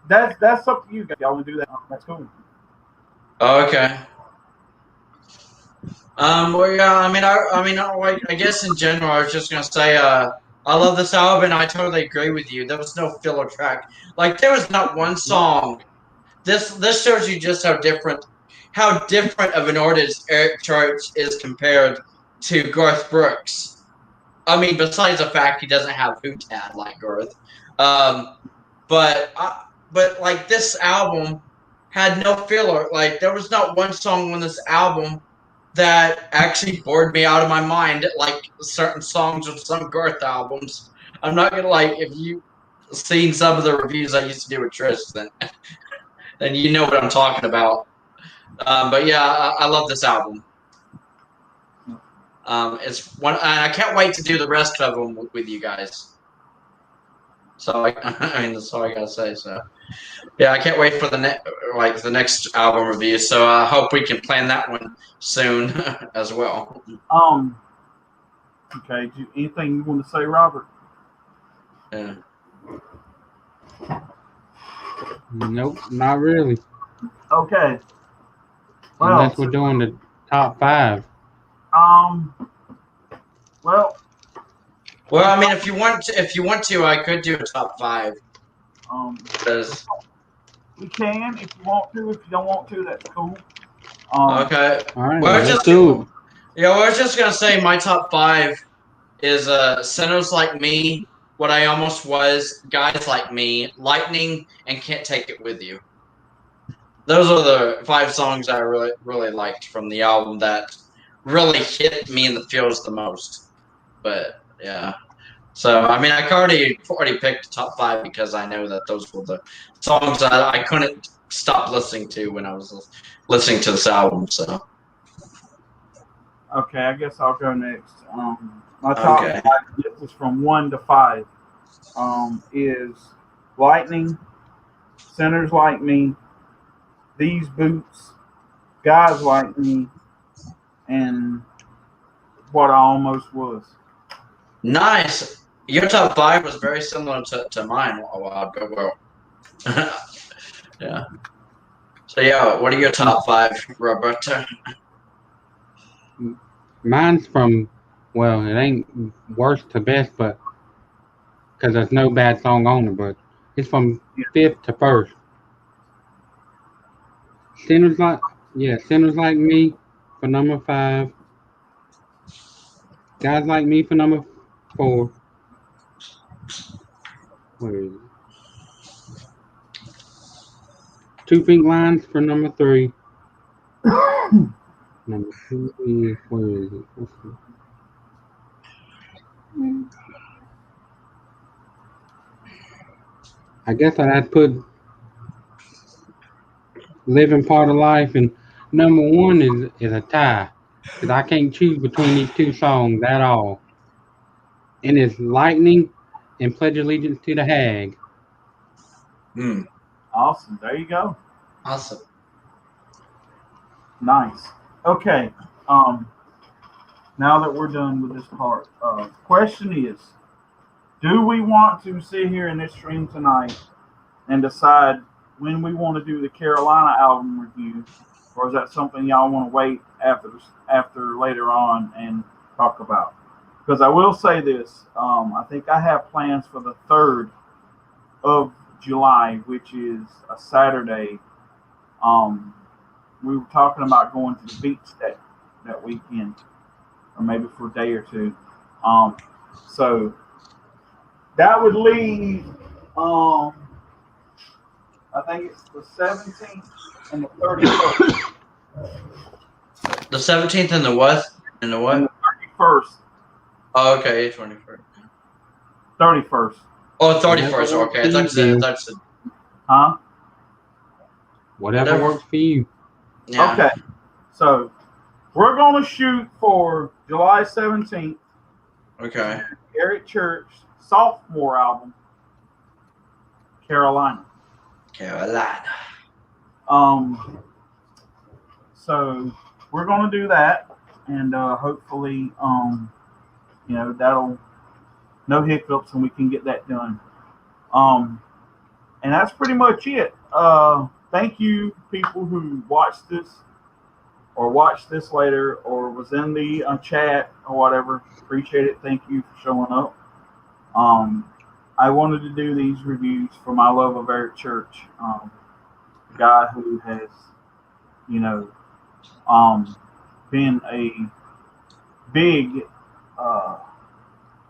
that's up to you guys. Y'all want to do that? That's cool. okay. Well, yeah. I guess in general, I was just gonna say, I love this album, and I totally agree with you. There was no filler track. Like, there was not one song. This shows you just how different of an artist Eric Church is compared to Garth Brooks. I mean, besides the fact he doesn't have Hootad like Garth, but like this album had no filler. Like there was not one song on this album that actually bored me out of my mind, like certain songs of some Garth albums. I'm not gonna if you seen some of the reviews I used to do with Tristan, then you know what I'm talking about. But yeah, I love this album. It's one, and I can't wait to do the rest of them with you guys. So I mean, that's all I gotta say. So yeah, I can't wait for the next album review. So I hope we can plan that one soon as well. Okay. Anything you want to say, Robert? Yeah. Nope, not really. Okay. Unless we're doing the top five. Well, I mean, if you want to, I could do a top five. Because we can if you want to. If you don't want to, that's cool. Okay. All right. Well, Let's do it. Yeah, well, I was just gonna say my top five is Sinners Like Me, What I Almost Was, Guys Like Me, Lightning, and Can't Take It With You. Those are the 5 songs I really, really liked from the album that really hit me in the feels the most. But yeah, so I mean, I already picked the top 5 because I know that those were the songs that I couldn't stop listening to when I was listening to this album. So okay, I guess I'll go next. My top 5 is from 1 to 5. Is Lightning, Sinners Like Me, These Boots, Guys Like Me, and What I Almost Was. Nice. Your top 5 was very similar to mine a while ago. Well, yeah. So yeah, what are your top 5, Roberto? Mine's from, well, it ain't worst to best, but because there's no bad song on it, but it's from 5th to 1st. Sinners Like Me for number 5. Guys Like Me for number 4. Where is it? 2 Pink Lines for number 3. Number 2 is, where is it? Let's see. I guess I'd have to put Living Part of Life, and number 1 is a tie, because I can't choose between these 2 songs at all. And it's Lightning and Pledge Allegiance to the Hag. Awesome. There you go. Awesome. Nice. Okay. Now that we're done with this part, question is, do we want to sit here in this stream tonight and decide when we want to do the Carolina album review, or is that something y'all want to wait after later on and talk about? Because I will say this, I think I have plans for the 3rd of July, which is a Saturday. We were talking about going to the beach that weekend, or maybe for a day or 2. So that would leave, I think it's the 17th and the 31st. The 17th and the what? And the what? And the 31st. Oh, okay, 21st. 31st. Oh, 31st. Okay, I thought you said. Huh? Whatever works for you. Yeah. Okay. So we're going to shoot for July 17th. Okay. Eric Church sophomore album, Carolina. Carolina. So we're gonna do that, and hopefully, that'll no hiccups, and we can get that done. And that's pretty much it. Thank you, people who watched this, or watched this later, or was in the chat or whatever. Appreciate it. Thank you for showing up. I wanted to do these reviews for my love of Eric Church, a guy who has, been a big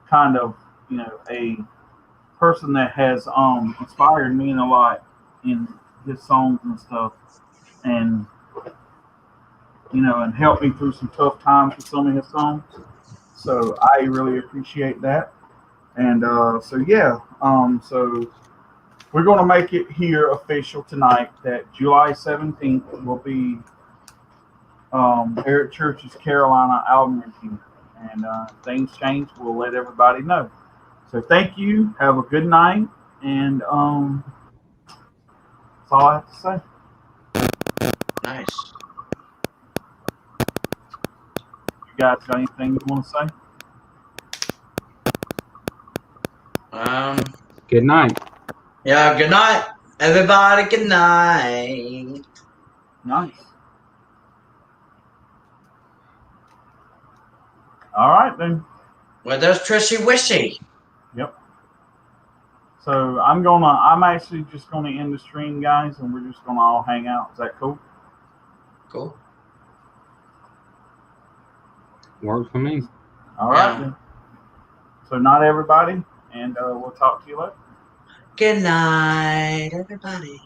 kind of, a person that has inspired me in a lot in his songs and stuff, and and helped me through some tough times with some of his songs. So I really appreciate that. And so we're going to make it here official tonight that July 17th will be Eric Church's Carolina album review. And things change, we'll let everybody know. So thank you. Have a good night. And that's all I have to say. Nice. You guys got anything you want to say? Good night. Yeah, good night. Everybody, good night. Nice. All right, then. Well, there's Trishy Wishy. Yep. So I'm actually just gonna end the stream, guys, and we're just gonna all hang out. Is that cool? Cool. Works for me. All right, then. So not everybody, and we'll talk to you later. Good night, everybody.